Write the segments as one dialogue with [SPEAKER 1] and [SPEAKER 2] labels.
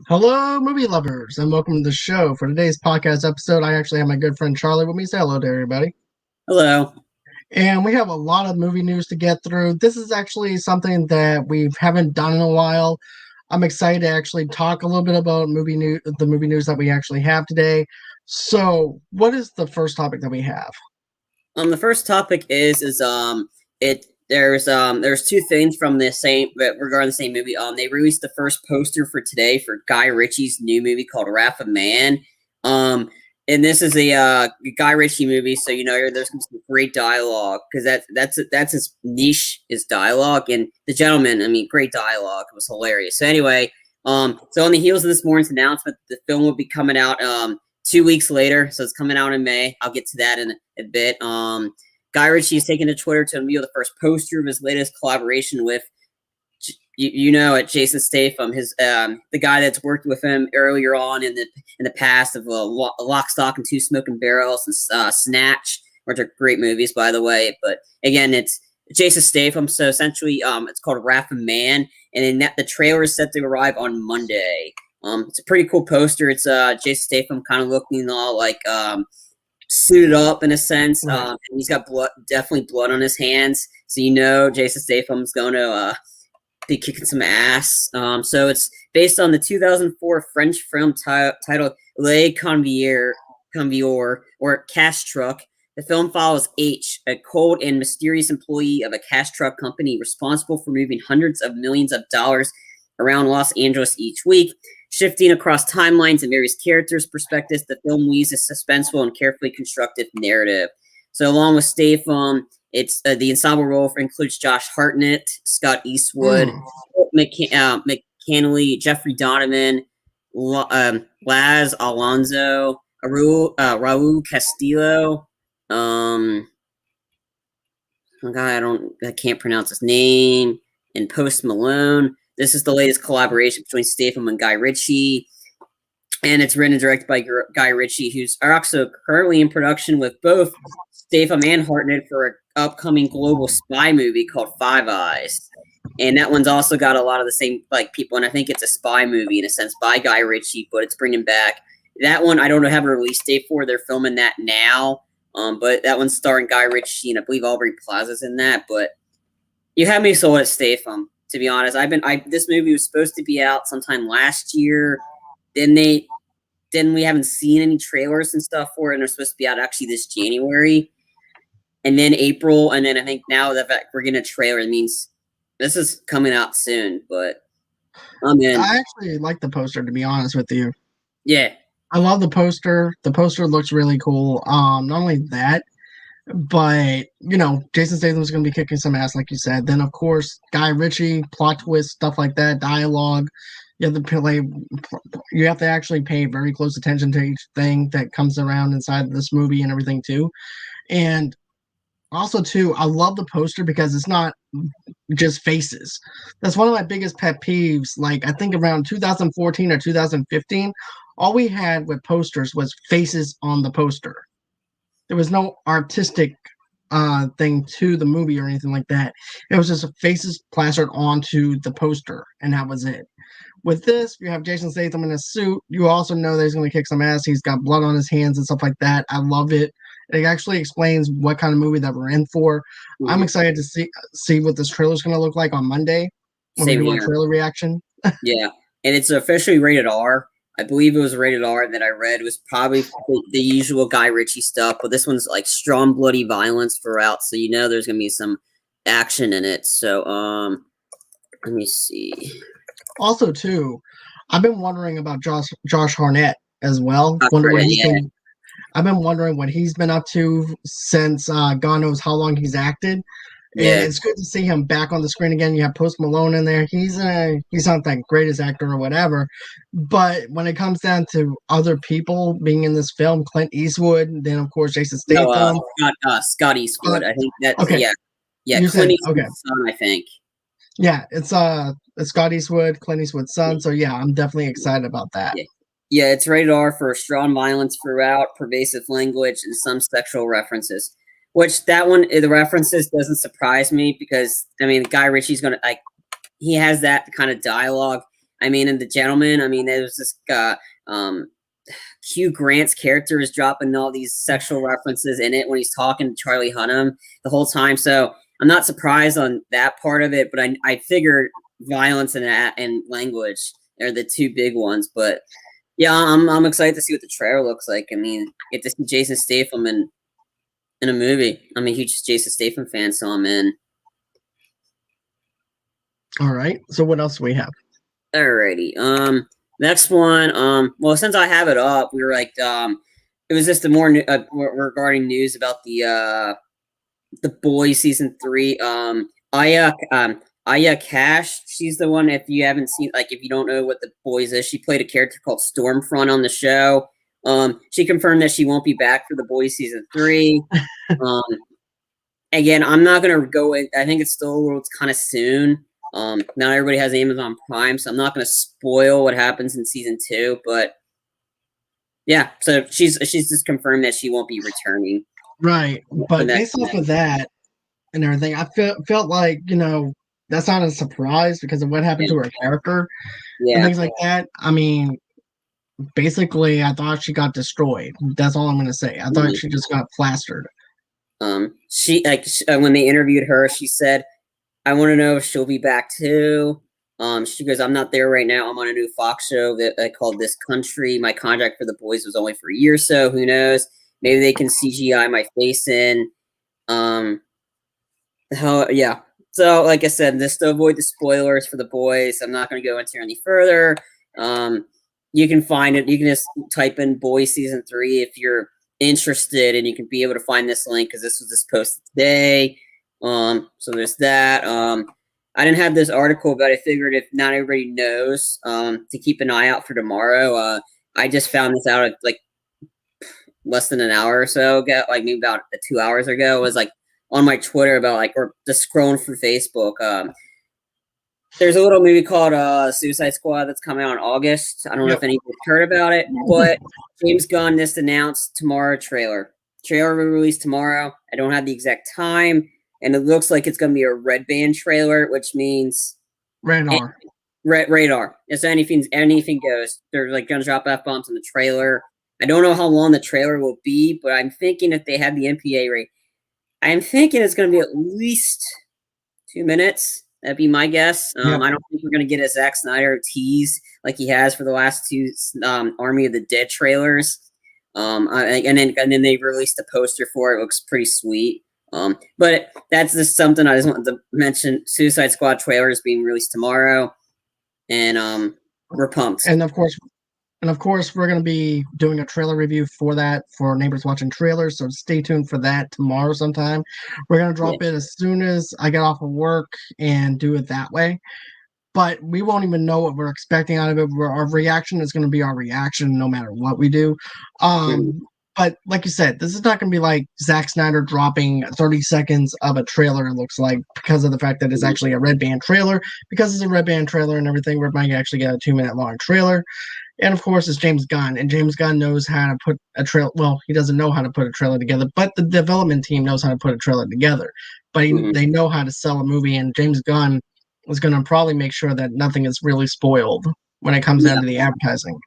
[SPEAKER 1] Hello, movie lovers, and welcome to the show. For today's podcast episode, I actually have my good friend Charlie with me. Say hello to everybody.
[SPEAKER 2] Hello.
[SPEAKER 1] And we have a lot of movie news to get through. This is actually something that we haven't done in a while. I'm excited to actually talk a little bit about the movie news that we actually have today. So, what is the first topic that we have?
[SPEAKER 2] The first topic is it there's two things from the same regarding the same movie. They released the first poster for today for Guy Ritchie's new movie called Wrath of Man. And this is a Guy Ritchie movie, so there's gonna be some great dialogue because that's his niche is dialogue. And The Gentleman, I mean, great dialogue. It was hilarious. So anyway, so on the heels of this morning's announcement, the film will be coming out 2 weeks later, so it's coming out in May. I'll get to that in a bit. Guy Ritchie is taking to Twitter to unveil the first poster of his latest collaboration with, Jason Statham, his the guy that's worked with him earlier on in the past of Lock, Stock, and Two Smoking Barrels and Snatch, which are great movies, by the way. But again, it's Jason Statham, so essentially, it's called Wrath of Man, and then the trailer is set to arrive on Monday. It's a pretty cool poster. It's Jason Statham kind of looking all like suited up in a sense.
[SPEAKER 1] Right.
[SPEAKER 2] And he's got definitely blood on his hands. So Jason Statham's going to be kicking some ass. So it's based on the 2004 French film titled Les Convieurs or Cash Truck. The film follows H, a cold and mysterious employee of a cash truck company responsible for moving hundreds of millions of dollars around Los Angeles each week. Shifting across timelines and various characters' perspectives, the film weaves a suspenseful and carefully constructed narrative. So, along with Statham, it's the ensemble role includes Josh Hartnett, Scott Eastwood, McCannley, Jeffrey Donovan, Laz Alonso, Raul Castillo. Oh God, I can't pronounce his name. And Post Malone. This is the latest collaboration between Statham and Guy Ritchie, and it's written and directed by Guy Ritchie, who's also currently in production with both Statham and Hartnett for an upcoming global spy movie called Five Eyes. And that one's also got a lot of the same people, and I think it's a spy movie in a sense by Guy Ritchie, but it's bringing back that one. I don't know have a release date for. They're filming that now, but that one's starring Guy Ritchie, and I believe Aubrey Plaza's in that. But you have me sold at Statham. To be honest, this movie was supposed to be out sometime last year. Then we haven't seen any trailers and stuff for it, and they're supposed to be out actually this January, and then April, and then I think now that we're getting a trailer, it means this is coming out soon. But I'm in.
[SPEAKER 1] I actually like the poster, to be honest with you.
[SPEAKER 2] Yeah,
[SPEAKER 1] I love the poster. The poster looks really cool. Not only that, but Jason Statham's going to be kicking some ass, like you said. Then, of course, Guy Ritchie, plot twist, stuff like that, dialogue. You have to play. You have to actually pay very close attention to each thing that comes around inside this movie and everything too. And also, too, I love the poster because it's not just faces. That's one of my biggest pet peeves. Like I think around 2014 or 2015, all we had with posters was faces on the poster. There was no artistic thing to the movie or anything like that. It was just faces plastered onto the poster, and that was it. With this, you have Jason Statham in a suit. You also know that he's going to kick some ass. He's got blood on his hands and stuff like that. I love it. It actually explains what kind of movie that we're in for. Mm-hmm. I'm excited to see what this trailer is going to look like on Monday when we do our trailer reaction.
[SPEAKER 2] Yeah, and it's officially rated R. I believe it was rated R that I read. It was probably the usual Guy Ritchie stuff, but this one's like strong, bloody violence throughout, so there's gonna be some action in it. So, let me see.
[SPEAKER 1] Also, too, I've been wondering about Josh Hartnett as well. I've been wondering what he's been up to since God knows how long he's acted. Yeah. And it's good to see him back on the screen again. You have Post Malone in there. He's not that greatest actor or whatever, but when it comes down to other people being in this film, Clint Eastwood, then of course Jason Statham,
[SPEAKER 2] Scott Eastwood. I think that okay. Yeah. Clint Eastwood's son, I think.
[SPEAKER 1] Yeah, it's Scott Eastwood, Clint Eastwood's son. So yeah, I'm definitely excited about that.
[SPEAKER 2] Yeah, it's rated R for strong violence throughout, pervasive language, and some sexual references. Which that one, the references doesn't surprise me because Guy Ritchie's gonna he has that kind of dialogue. I mean, in The Gentleman, I mean, there was this Hugh Grant's character is dropping all these sexual references in it when he's talking to Charlie Hunnam the whole time. So I'm not surprised on that part of it, but I figured violence and language are the two big ones. But yeah, I'm excited to see what the trailer looks like. I mean, get to see Jason Statham in a movie. I'm a huge Jason Statham fan, so I'm in.
[SPEAKER 1] All right. So what else do we have?
[SPEAKER 2] Alrighty. Next one. Well, since I have it up, we were like, it was just the more regarding news about the Boys season 3. Aya Cash, she's the one. If you haven't seen, like, if you don't know what the Boys is, she played a character called Stormfront on the show. She confirmed that she won't be back for the Boys season 3. Again, I'm not gonna go in. I think it's still kind of soon. Not everybody has Amazon Prime, so I'm not gonna spoil what happens in season 2. But yeah, so she's just confirmed that she won't be returning.
[SPEAKER 1] Right, but based off of that and everything, I felt like, you know, that's not a surprise because of what happened to her character and things like that. I mean, basically, I thought she got destroyed. That's all I'm gonna say. I thought she just got plastered.
[SPEAKER 2] She when they interviewed her, she said, "I want to know if she'll be back too." She goes, "I'm not there right now. I'm on a new Fox show that I called This Country. My contract for the Boys was only for a year, so who knows? Maybe they can CGI my face in." Yeah. So, like I said, just to avoid the spoilers for the Boys, I'm not going to go into any further. You can find it. You can just type in Boys season 3 if you're interested, and you can be able to find this link because this was just posted today. So there's that. I didn't have this article, but I figured if not everybody knows, to keep an eye out for tomorrow. I just found this out like less than an hour or so ago, like maybe about 2 hours ago. It was like on my Twitter about like, or just scrolling through Facebook. There's a little movie called Suicide Squad that's coming out in August. I don't know if anybody's heard about it, but James Gunn just announced tomorrow trailer. Trailer will release tomorrow. I don't have the exact time, and it looks like it's going to be a red band trailer, which means
[SPEAKER 1] Radar.
[SPEAKER 2] Radar. So anything goes. They're like going to drop F-bombs in the trailer. I don't know how long the trailer will be, but I'm thinking if they have the MPA rate, I'm thinking it's going to be at least 2 minutes. That'd be my guess. I don't think we're going to get a Zack Snyder tease like he has for the last 2 Army of the Dead trailers. And then they released a poster for it. It looks pretty sweet. But that's just something I just wanted to mention. Suicide Squad trailers being released tomorrow, and we're pumped.
[SPEAKER 1] And of course, we're going to be doing a trailer review for that for Neighbors Watching Trailers, so stay tuned for that tomorrow sometime. We're going to drop it as soon as I get off of work and do it that way. But we won't even know what we're expecting out of it. Our reaction is going to be our reaction no matter what we do. But like you said, this is not going to be like Zack Snyder dropping 30 seconds of a trailer, it looks like, because of the fact that it's actually a red band trailer. Because it's a red band trailer and everything, we might actually get a 2-minute long trailer. And of course, it's James Gunn, and James Gunn knows how to put a trailer. Well, he doesn't know how to put a trailer together, but the development team knows how to put a trailer together. But they know how to sell a movie, and James Gunn is going to probably make sure that nothing is really spoiled when it comes down to the advertising.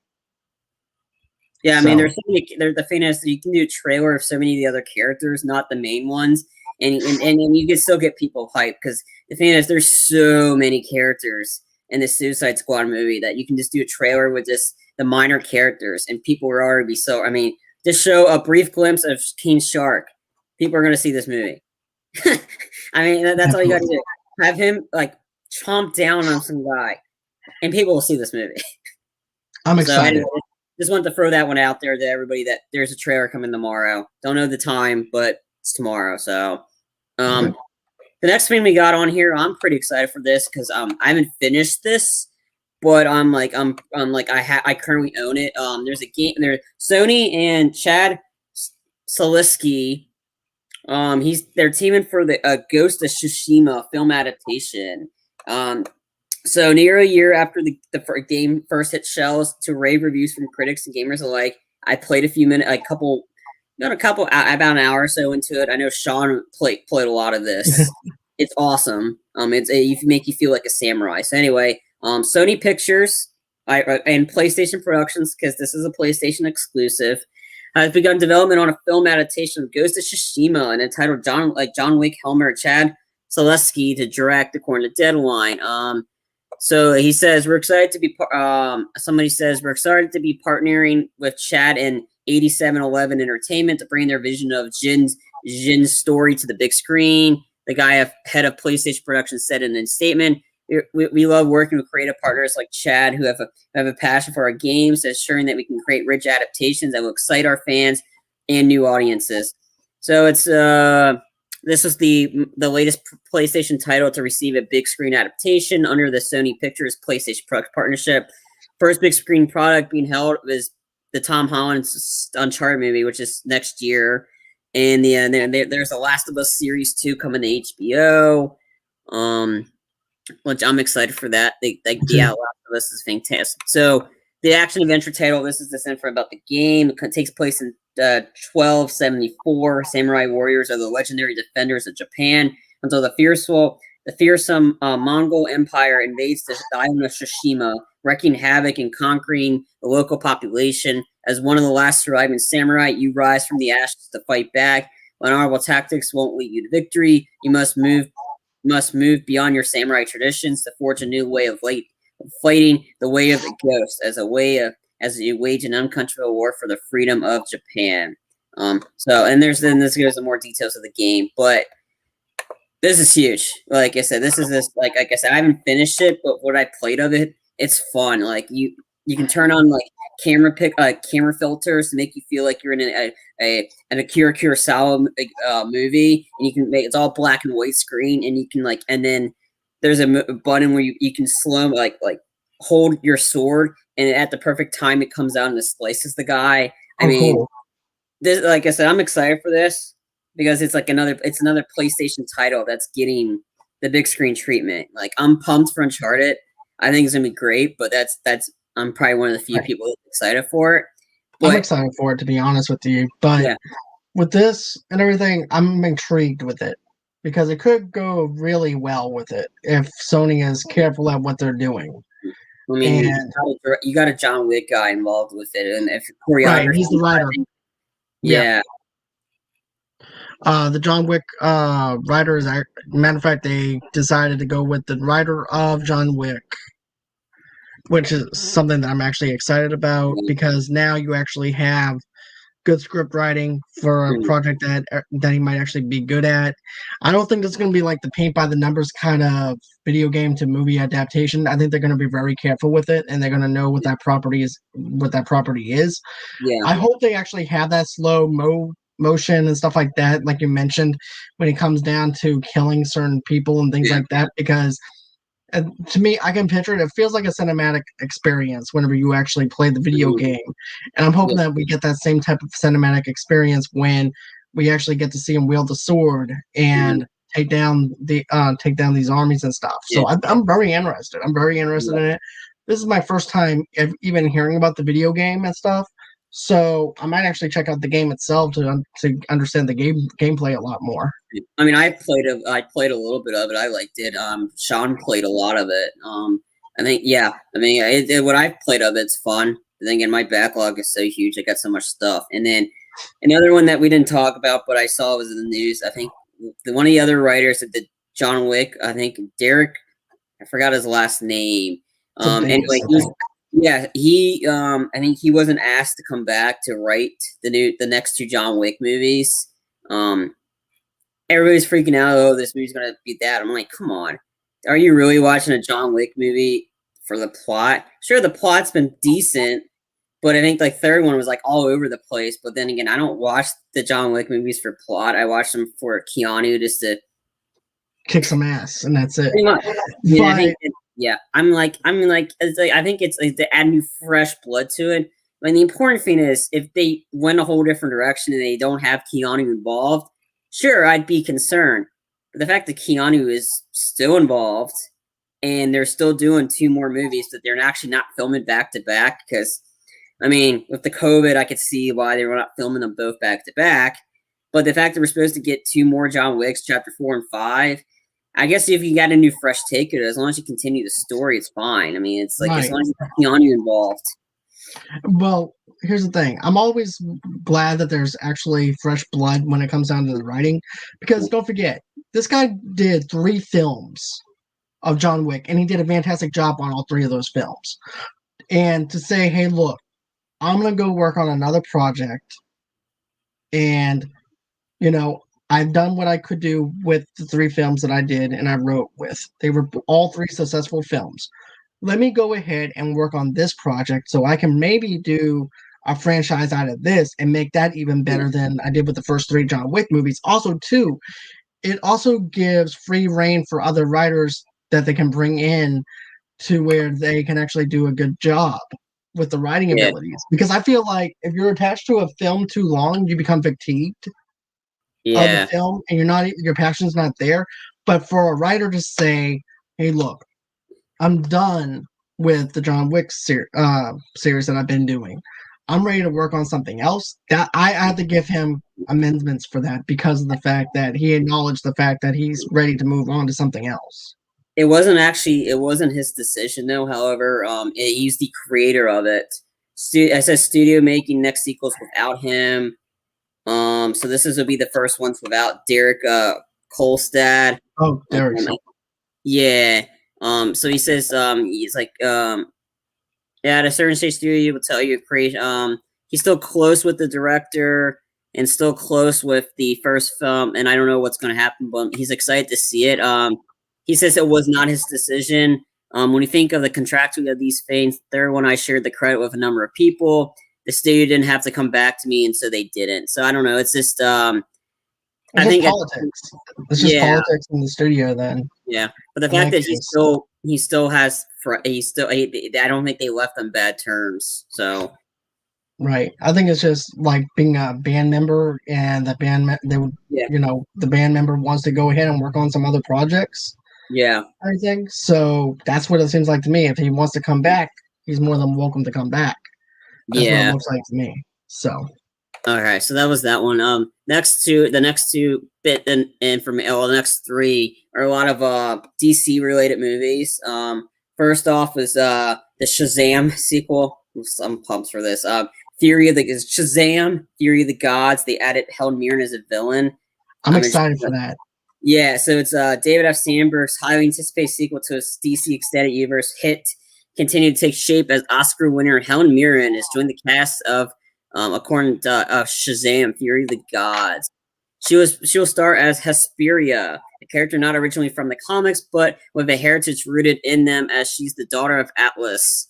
[SPEAKER 2] Yeah, I mean, there's so many. The thing is, you can do a trailer of so many of the other characters, not the main ones, and you can still get people hyped because the thing is, there's so many characters in the Suicide Squad movie that you can just do a trailer with just the minor characters, and people will already be so. I mean, just show a brief glimpse of King Shark. People are going to see this movie. I mean, that's all you got to do. Have him like chomp down on some guy, and people will see this movie.
[SPEAKER 1] I'm excited.
[SPEAKER 2] Anyway, just wanted to throw that one out there to everybody that there's a trailer coming tomorrow. Don't know the time, but it's tomorrow. So, the next thing we got on here, I'm pretty excited for this because I haven't finished this, but I currently own it. There's a game there. Sony and Chad Salisky, they're teaming for the Ghost of Tsushima film adaptation. So near a year after the game first hit shelves to rave reviews from critics and gamers alike, I played about an hour or so into it. I know Sean played a lot of this. It's awesome. It make you feel like a samurai. So anyway, Sony Pictures and PlayStation Productions, because this is a PlayStation exclusive, has begun development on a film adaptation of Ghost of Tsushima and entitled John Wick Helmer Chad Zaleski to direct, according to Deadline. So he says we're excited to be. Somebody says we're excited to be partnering with Chad and 8711 Entertainment to bring their vision of Jin's story to the big screen. The guy head of PlayStation Productions said in a statement, "We love working with creative partners like Chad who have a passion for our games, ensuring that we can create rich adaptations that will excite our fans and new audiences." So it's this was the latest PlayStation title to receive a big screen adaptation under the Sony Pictures PlayStation partnership. First big screen product being held is the Tom Holland's Uncharted movie, which is next year, and there's the Last of Us series 2 coming to HBO, which I'm excited for that. Last of Us is fantastic. So the action adventure title. This is this info about the game. It takes place in 1274. Samurai warriors are the legendary defenders of Japan until the fearsome Mongol Empire invades the island of Tsushima, wreaking havoc and conquering the local population. As one of the last surviving samurai, you rise from the ashes to fight back. When honorable tactics won't lead you to victory, you must move beyond your samurai traditions to forge a new way of fighting, the way of the ghost, as you wage an uncontrollable war for the freedom of Japan. Then this goes into more details of the game, but this is huge. Like I said, like I said, I haven't finished it, but what I played of it, it's fun. Like you can turn on like camera filters to make you feel like you're in an Akira Kurosawa movie, and you can make it's all black and white screen, and you can and then there's a button where you can slow like hold your sword, and at the perfect time it comes out and it slices the guy. Cool. This, like I said, I'm excited for this because it's another PlayStation title that's getting the big screen treatment. Like I'm pumped for Uncharted. I think it's gonna be great, but that's I'm probably one of the few people excited for it.
[SPEAKER 1] But, I'm excited for it, to be honest with you. But with this and everything, I'm intrigued with it because it could go really well with it if Sony is careful at what they're doing.
[SPEAKER 2] I mean, you got a John Wick guy involved with it, and if choreography,
[SPEAKER 1] he's the writer.
[SPEAKER 2] Yeah.
[SPEAKER 1] The John Wick writer is, matter of fact, they decided to go with the writer of John Wick, which is something that I'm actually excited about because now you actually have good script writing for a project that he might actually be good at. I don't think it's going to be like the paint by the numbers kind of video game to movie adaptation. I think they're going to be very careful with it, and they're going to know what that property is. Yeah. I hope they actually have that slow motion and stuff like that, like you mentioned, when it comes down to killing certain people and things like that, because to me, I can picture it. It feels like a cinematic experience whenever you actually play the video game, and I'm hoping that we get that same type of cinematic experience when we actually get to see him wield the sword and take down these armies and stuff. So I'm very interested. I'm very interested in it. This is my first time even hearing about the video game and stuff. So I might actually check out the game itself to understand the gameplay a lot more.
[SPEAKER 2] I mean, I played a little bit of it. I liked it. Sean played a lot of it. I think, what I've played of it's fun. Then again, my backlog is so huge. I got so much stuff. And then another one that we didn't talk about, but I saw was in the news. I think one of the other writers that did John Wick, I think Derek, I forgot his last name. Anyway, he I think he wasn't asked to come back to write the next 2 John Wick movies. Everybody's freaking out. Oh, this movie's gonna be that. I'm like, come on, are you really watching a John Wick movie for the plot? Sure, the plot's been decent, but I think third one was all over the place. But then again, I don't watch the John Wick movies for plot. I watch them for Keanu just to
[SPEAKER 1] kick some ass, and that's it.
[SPEAKER 2] I think it's to add new fresh blood to it. I mean, the important thing is if they went a whole different direction and they don't have Keanu involved, sure, I'd be concerned. But the fact that Keanu is still involved and they're still doing 2 more movies that they're actually not filming back to back, because I mean, with the COVID, I could see why they were not filming them both back to back. But the fact that we're supposed to get 2 more John Wicks, Chapter 4 and 5. I guess if you got a new fresh take of it, as long as you continue the story, it's fine. I mean, it's like as
[SPEAKER 1] Right.
[SPEAKER 2] long as you keep Keanu involved.
[SPEAKER 1] Well, here's the thing. I'm always glad that there's actually fresh blood when it comes down to the writing, because don't forget, this guy did 3 films of John Wick, and he did a fantastic job on all 3 of those films. And to say, hey, look, I'm gonna go work on another project, and you know, I've done what I could do with the 3 films that I did and I wrote with. They were all 3 successful films. Let me go ahead and work on this project so I can maybe do a franchise out of this and make that even better than I did with the first 3 John Wick movies. Also, too, it also gives free reign for other writers that they can bring in to where they can actually do a good job with the writing
[SPEAKER 2] Yeah.
[SPEAKER 1] abilities. Because I feel like if you're attached to a film too long, you become fatigued of the
[SPEAKER 2] Yeah.
[SPEAKER 1] film and your passion's not there. But for a writer to say, hey, look, I'm done with the John Wick series that I've been doing. I'm ready to work on something else. That I had to give him amendments for that because of the fact that he acknowledged the fact that he's ready to move on to something else.
[SPEAKER 2] It wasn't his decision though. However, it used the creator of it. It says studio making next sequels without him. So this will be the first ones without Derek Kolstad.
[SPEAKER 1] Oh, Derek.
[SPEAKER 2] Yeah. So he says he's like at a certain stage studio will tell you create he's still close with the director and still close with the first film, and I don't know what's gonna happen, but he's excited to see it. He says it was not his decision. When you think of the contractually of these things, third one I shared the credit with a number of people. The studio didn't have to come back to me, and so they didn't. So I don't know. It's just I think
[SPEAKER 1] politics. It's just politics in the studio then.
[SPEAKER 2] Yeah, but the fact that he still has I don't think they left on bad terms. So
[SPEAKER 1] right, I think it's just like being a band member, and the band the band member wants to go ahead and work on some other projects.
[SPEAKER 2] Yeah,
[SPEAKER 1] I think so. That's what it seems like to me. If he wants to come back, he's more than welcome to come back. That's what it looks like to me. So.
[SPEAKER 2] Okay, so that was that one. The next two bit and from the next 3 are a lot of DC related movies. First off is the Shazam sequel. I'm pumped for this. Shazam, Theory of the Gods. They added Helen Mirren as a villain.
[SPEAKER 1] I'm excited for that.
[SPEAKER 2] Yeah, so it's David F. Sandberg's highly anticipated sequel to his DC Extended Universe hit. Continued to take shape as Oscar winner Helen Mirren has joined the cast of according to Shazam, Theory of the Gods. She will star as Hesperia, a character not originally from the comics, but with a heritage rooted in them, as she's the daughter of Atlas.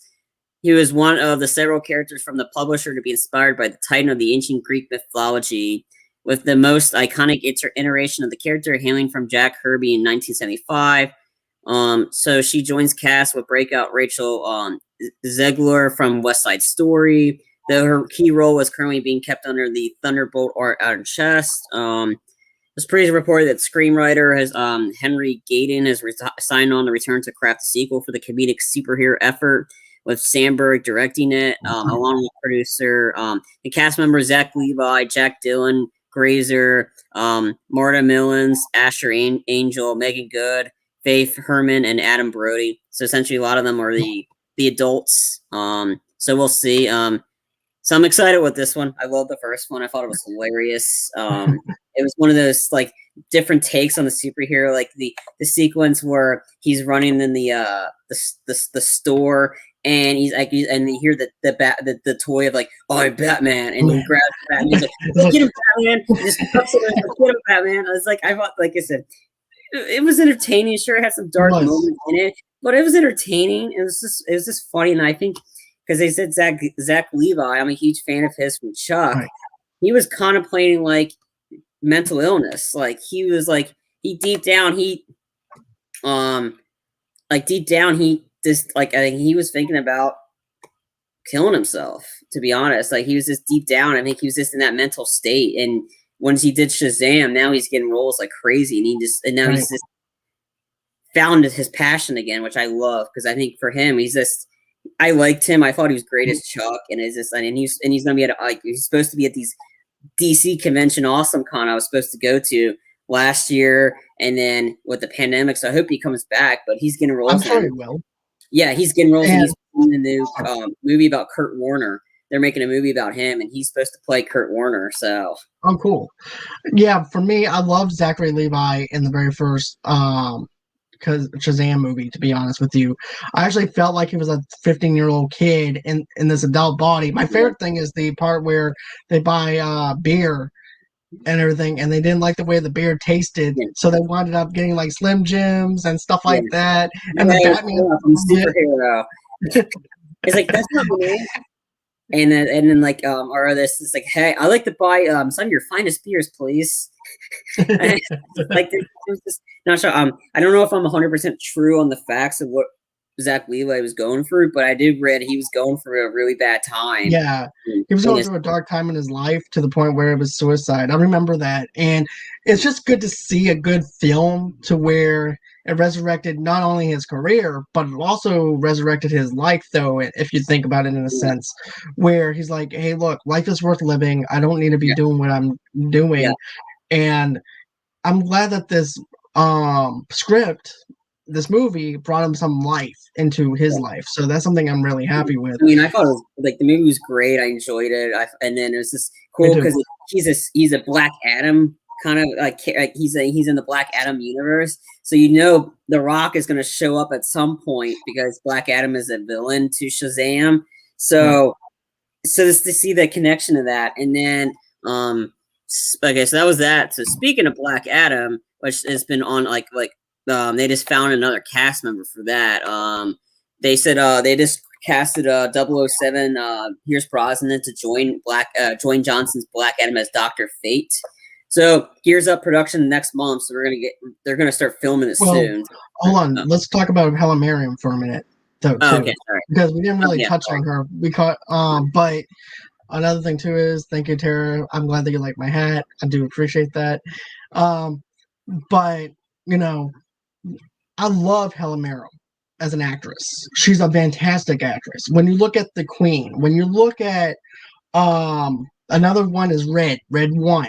[SPEAKER 2] He was one of the several characters from the publisher to be inspired by the Titan of the ancient Greek mythology, with the most iconic iteration of the character hailing from Jack Kirby in 1975. So she joins cast with breakout Rachel Zegler from West Side Story, though her key role was currently being kept under the Thunderbolt Art Iron Chest. It's pretty reported that screenwriter has Henry Gayden has signed on to return to craft a sequel for the comedic superhero effort, with Sandberg directing it, along with producer and cast members Zach Levi, Jack Dillon, Grazer, Marta Millins, Asher Angel, Megan Good, Faith Herman, and Adam Brody. So essentially, a lot of them are the adults. So we'll see. So I'm excited with this one. I love the first one. I thought it was hilarious. It was one of those like different takes on the superhero, like the sequence where he's running in the store, and he's like, and you hear the toy of like, oh, I'm Batman, and he grabs Batman. He's like, get him, Batman! He just puts it in, get him, Batman! I was like, like I said, it was entertaining. Sure, it had some dark moments in it, but it was entertaining. It was just funny, and I think because they said Zach Levi, I'm a huge fan of his from Chuck. Right. He was contemplating like mental illness, like he was like deep down he just like I think he was thinking about killing himself. To be honest, like he was just deep down. I think he was just in that mental state, and once he did Shazam, now he's getting roles like crazy, and now he's just found his passion again, which I love because I think for him, I liked him. I thought he was great as Chuck, and he's gonna be he's supposed to be at these DC convention Awesome Con I was supposed to go to last year, and then with the pandemic. So I hope he comes back. But he's getting roles.
[SPEAKER 1] I'm sure he will.
[SPEAKER 2] Yeah, he's getting roles, and
[SPEAKER 1] And
[SPEAKER 2] he's in the new movie about Kurt Warner. They're making a movie about him, and he's supposed to play Kurt Warner. So,
[SPEAKER 1] oh, cool. Yeah, for me, I loved Zachary Levi in the very first Shazam movie. To be honest with you, I actually felt like he was a 15-year-old kid in this adult body. My favorite thing is the part where they buy beer and everything, and they didn't like the way the beer tasted,
[SPEAKER 2] yeah,
[SPEAKER 1] so they wound up getting like Slim Jims and stuff
[SPEAKER 2] yeah.
[SPEAKER 1] like that. And the Batman,
[SPEAKER 2] I'm a superhero. It's like that's not the name. And then like or this is like, hey, I like to buy some of your finest beers, please. Like there's just not sure. I don't know if I'm 100% true on the facts of what Zach Levi was going through, but I did read he was going through a really bad time.
[SPEAKER 1] yeah, he was going through a dark time in his life to the point where it was suicide. I remember that, and it's just good to see a good film to where it resurrected not only his career, but it also resurrected his life, though, if you think about it in a sense, where he's like, hey, look, life is worth living. I don't need to be doing what I'm doing.
[SPEAKER 2] Yeah.
[SPEAKER 1] And I'm glad that this script, this movie, brought him some life into his life. So that's something I'm really happy with.
[SPEAKER 2] I mean, I thought it was, like the movie was great. I enjoyed it. And then it was just cool because he's a Black Adam kind of like he's in the Black Adam universe. So The Rock is going to show up at some point because Black Adam is a villain to Shazam. So just to see the connection of that, and then okay, so that was that. So speaking of Black Adam, which has been on they just found another cast member for that. They said they just casted 007 Pierce Brosnan to join Johnson's Black Adam as Dr. Fate. So gears up production next month. So they're gonna start filming it soon.
[SPEAKER 1] Hold on, let's talk about Helen Mirren for a minute, though, too,
[SPEAKER 2] okay, sorry.
[SPEAKER 1] Because we didn't really touch on her. We caught, but another thing too is thank you, Tara. I'm glad that you like my hat. I do appreciate that. But I love Helen Mirren as an actress. She's a fantastic actress. When you look at The Queen, when you look at another one is Red 1.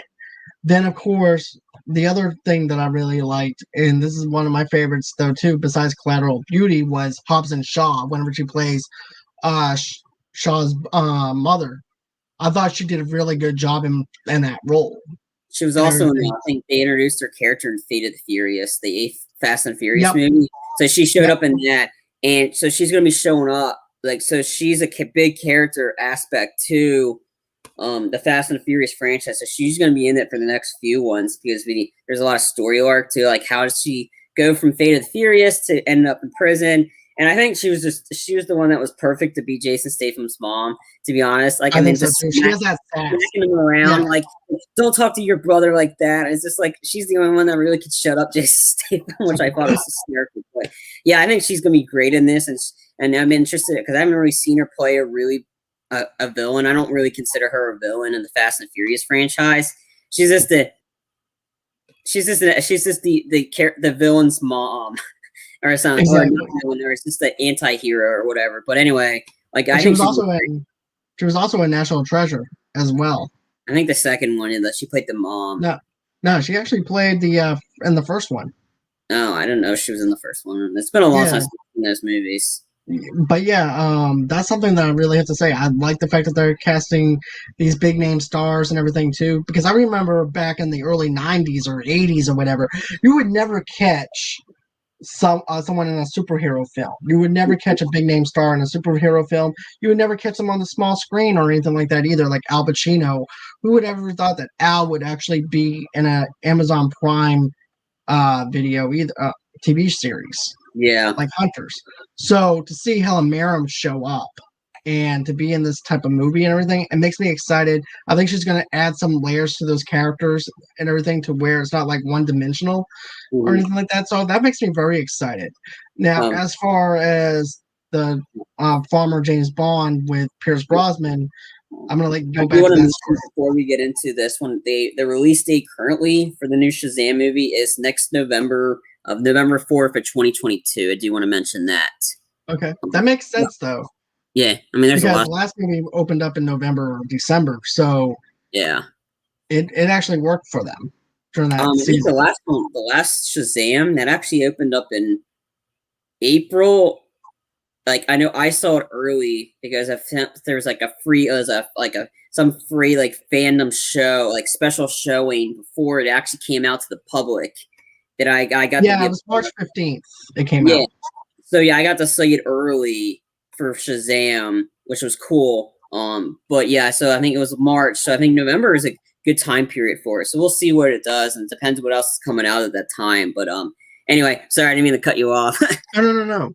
[SPEAKER 1] Then of course the other thing that I really liked, and this is one of my favorites though too, besides Collateral Beauty, was Hobbs and Shaw. Whenever she plays Shaw's mother, I thought she did a really good job in that role.
[SPEAKER 2] She was also I think they introduced her character in Fate of the Furious, the 8th Fast and Furious movie. So she showed up in that, and so she's going to be showing up. So she's a big character aspect to the Fast and Furious franchise. So she's going to be in it for the next few ones because there's a lot of story arc to how does she go from Fate of the Furious to end up in prison. And I think she was the one that was perfect to be Jason Statham's mom, to be honest. I mean, just
[SPEAKER 1] she has that
[SPEAKER 2] smacking him around, don't talk to your brother like that. It's just like she's the only one that really could shut up Jason Statham, which I thought was hysterical. But yeah, I think she's gonna be great in this, and I'm interested because I haven't really seen her play a villain. I don't really consider her a villain in the Fast and Furious franchise. She's just the villain's mom. Or something,
[SPEAKER 1] exactly.
[SPEAKER 2] or it's just the anti-hero or whatever. But anyway,
[SPEAKER 1] she was also in National Treasure as well.
[SPEAKER 2] I think the second one is that she played the mom.
[SPEAKER 1] No, she actually played in the first one.
[SPEAKER 2] Oh, I didn't know she was in the first one. It's been a long time since I've seen those movies.
[SPEAKER 1] But that's something that I really have to say. I like the fact that they're casting these big name stars and everything too, because I remember back in the early 90s or 80s or whatever, you would never catch someone in a superhero film. You would never catch a big name star in a superhero film. You would never catch them on the small screen or anything like that either, like Al Pacino. Who would ever thought that Al would actually be in an Amazon Prime video TV series?
[SPEAKER 2] Yeah,
[SPEAKER 1] like Hunters. So to see Helen Mirren show up and to be in this type of movie and everything, it makes me excited. I think she's going to add some layers to those characters and everything to where it's not like one-dimensional or anything like that. So that makes me very excited. Now, as far as the former James Bond with Pierce Brosnan, I'm going to go back to that story.
[SPEAKER 2] Before we get into this one, the release date currently for the new Shazam movie is next November 4th of 2022. I do want to mention that.
[SPEAKER 1] Okay. That makes sense, though.
[SPEAKER 2] Yeah, I mean, there's a lot.
[SPEAKER 1] The last movie opened up in November or December, so
[SPEAKER 2] yeah,
[SPEAKER 1] it actually worked for them. during that
[SPEAKER 2] I think
[SPEAKER 1] season.
[SPEAKER 2] the last Shazam that actually opened up in April. Like I know I saw it early because there was like a free some free like fandom show, like special showing before it actually came out to the public. That I got to
[SPEAKER 1] Yeah, it
[SPEAKER 2] get.
[SPEAKER 1] was March 15th. It came
[SPEAKER 2] Yeah,
[SPEAKER 1] out.
[SPEAKER 2] so yeah, I got to see it early for Shazam, which was cool. But yeah, so I think it was March. So I think November is a good time period for it. So we'll see what it does, and it depends what else is coming out at that time. But anyway, sorry, I didn't mean to cut you off.
[SPEAKER 1] No.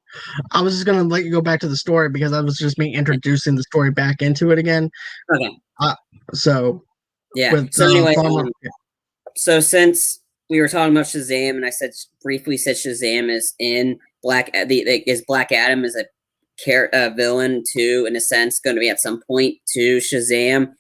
[SPEAKER 1] I was just gonna let you go back to the story because that was just me introducing the story back into it again.
[SPEAKER 2] Okay.
[SPEAKER 1] Uh, so
[SPEAKER 2] Yeah.
[SPEAKER 1] with
[SPEAKER 2] So anyway,
[SPEAKER 1] Farmer,
[SPEAKER 2] so since we were talking about Shazam, and I briefly said Shazam is in Black Adam is a villain too, in a sense, going to be at some point to Shazam.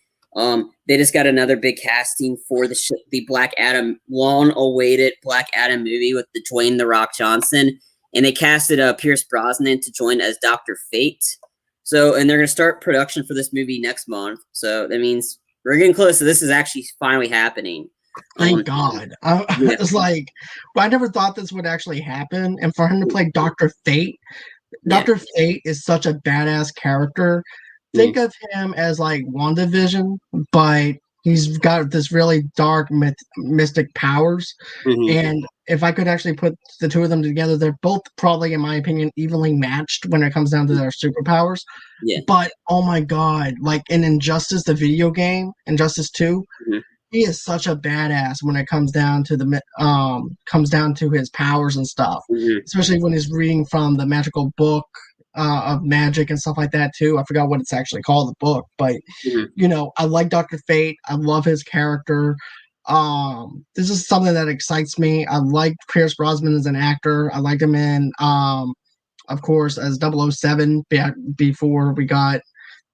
[SPEAKER 2] They just got another big casting for the Black Adam, long-awaited Black Adam movie with the Dwayne the Rock Johnson, and they casted Pierce Brosnan to join as Dr. Fate. So, and they're going to start production for this movie next month. So that means we're getting close. So this is actually finally happening.
[SPEAKER 1] thank God.
[SPEAKER 2] Yeah.
[SPEAKER 1] It's like, well, I never thought this would actually happen, and for him to play Dr. Fate.
[SPEAKER 2] Yeah.
[SPEAKER 1] Dr. Fate is such a badass character. Think of him as like WandaVision, but he's got this really dark mystic powers. And if I could actually put the two of them together, they're both probably, in my opinion, evenly matched when it comes down to their superpowers.
[SPEAKER 2] Yeah.
[SPEAKER 1] But oh my God, like in Injustice, the video game, Injustice 2, he is such a badass when it comes down to his powers and stuff. Especially when he's reading from the magical book of magic and stuff like that too. I forgot what it's actually called, the book, but you know, I like Dr. Fate. I love his character. This is something that excites me. I like Pierce Brosnan as an actor. I liked him in of course as 007 before we got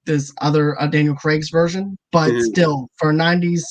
[SPEAKER 1] this other Daniel Craig's version, but still for 90s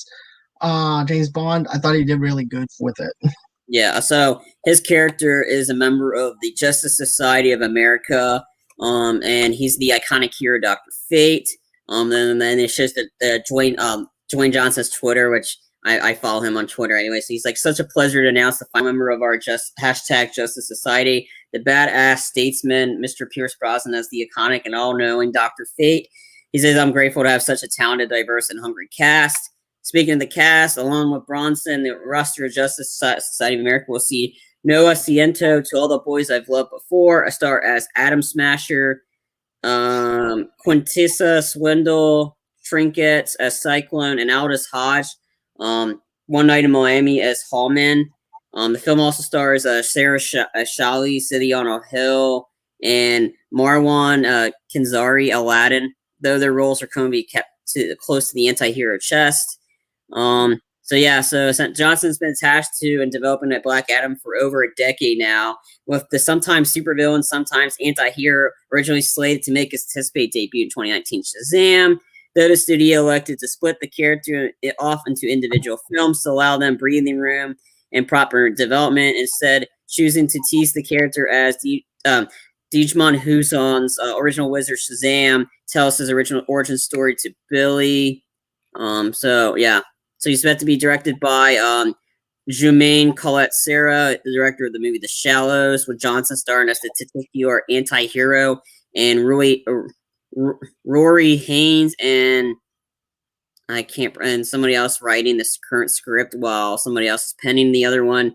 [SPEAKER 1] James Bond, I thought he did really good with it.
[SPEAKER 2] Yeah, so his character is a member of the Justice Society of America, and he's the iconic hero Dr. Fate. Then it shows that Dwayne Johnson's Twitter, which I follow him on Twitter anyway. So he's like, such a pleasure to announce the final member of our hashtag Justice Society, the badass statesman, Mr. Pierce Brosnan, as the iconic and all-knowing Dr. Fate. He says, I'm grateful to have such a talented, diverse, and hungry cast. Speaking of the cast, along with Bronson, the roster of Justice Society of America will see Noah Ciento, To All the Boys I've Loved Before, a star as Atom Smasher, Quintessa Swindle, Trinkets as Cyclone, and Aldous Hodge, One Night in Miami as Hallman. The film also stars Sarah Shali, City on a Hill, and Marwan Kenzari, Aladdin, though their roles are going to be kept close to the anti-hero chest. So Johnson's been attached to and developing a Black Adam for over a decade now, with the sometimes supervillain, sometimes anti-hero originally slated to make his anticipated debut in 2019 Shazam, though the studio elected to split the character off into individual films to allow them breathing room and proper development, instead choosing to tease the character as Digimon Huson's original wizard Shazam tells his original origin story to Billy. So he's meant to be directed by Jumaine Colette Serra, the director of the movie The Shallows, with Johnson starring as the titular anti-hero, and Rory Haynes and somebody else writing this current script while somebody else is penning the other one.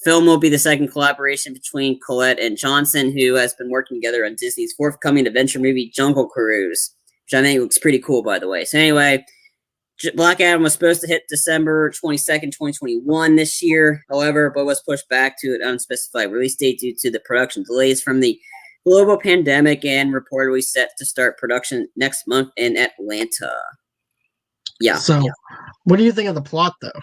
[SPEAKER 2] Film will be the second collaboration between Colette and Johnson, who has been working together on Disney's forthcoming adventure movie Jungle Cruise, which I think looks pretty cool, by the way. So anyway, Black Adam was supposed to hit December 22nd, 2021 this year, however, but was pushed back to an unspecified release date due to the production delays from the global pandemic, and reportedly set to start production next month in Atlanta. Yeah.
[SPEAKER 1] So, what do you think of the plot, though?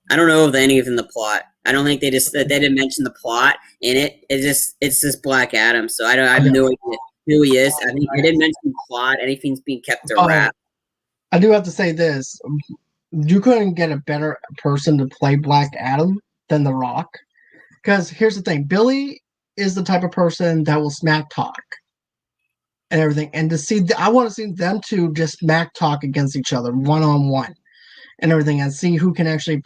[SPEAKER 2] I don't know of any of the plot. I don't think they didn't mention the plot in it. It's just Black Adam, so I have no idea who he is. I think they didn't mention the plot. Anything's being kept a wrap.
[SPEAKER 1] I do have to say this: you couldn't get a better person to play Black Adam than The Rock. Because here's the thing: Billy is the type of person that will smack talk and everything, and I want to see them two just smack talk against each other, one on one. and everything, and see who can actually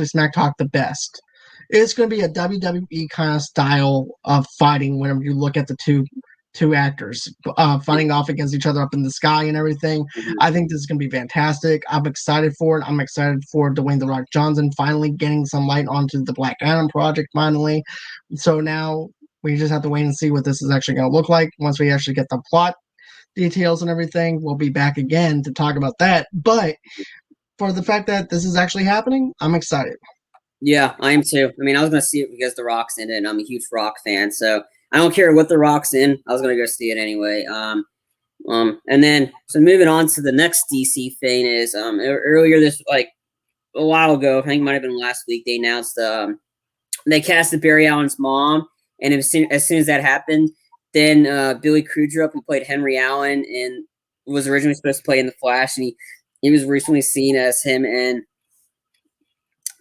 [SPEAKER 1] smack talk the best. It's going to be a WWE kind of style of fighting whenever you look at the two actors fighting off against each other up in the sky and everything. I think this is going to be fantastic. I'm excited for it. I'm excited for Dwayne The Rock Johnson finally getting some light onto the Black Adam project finally. So now we just have to wait and see what this is actually going to look like. Once we actually get the plot details and everything, we'll be back again to talk about that. But for the fact that this is actually happening, I'm excited.
[SPEAKER 2] Yeah, I am too. I mean, I was going to see it because The Rock's in it, and I'm a huge Rock fan, so I don't care what The Rock's in. I was going to go see it anyway. And then, so moving on to the next DC thing is, earlier this, like, a while ago, I think it might have been last week, they announced, they casted Barry Allen's mom, and as soon as that happened, then Billy Crudup, who played Henry Allen and was originally supposed to play in The Flash, and he was recently seen as him in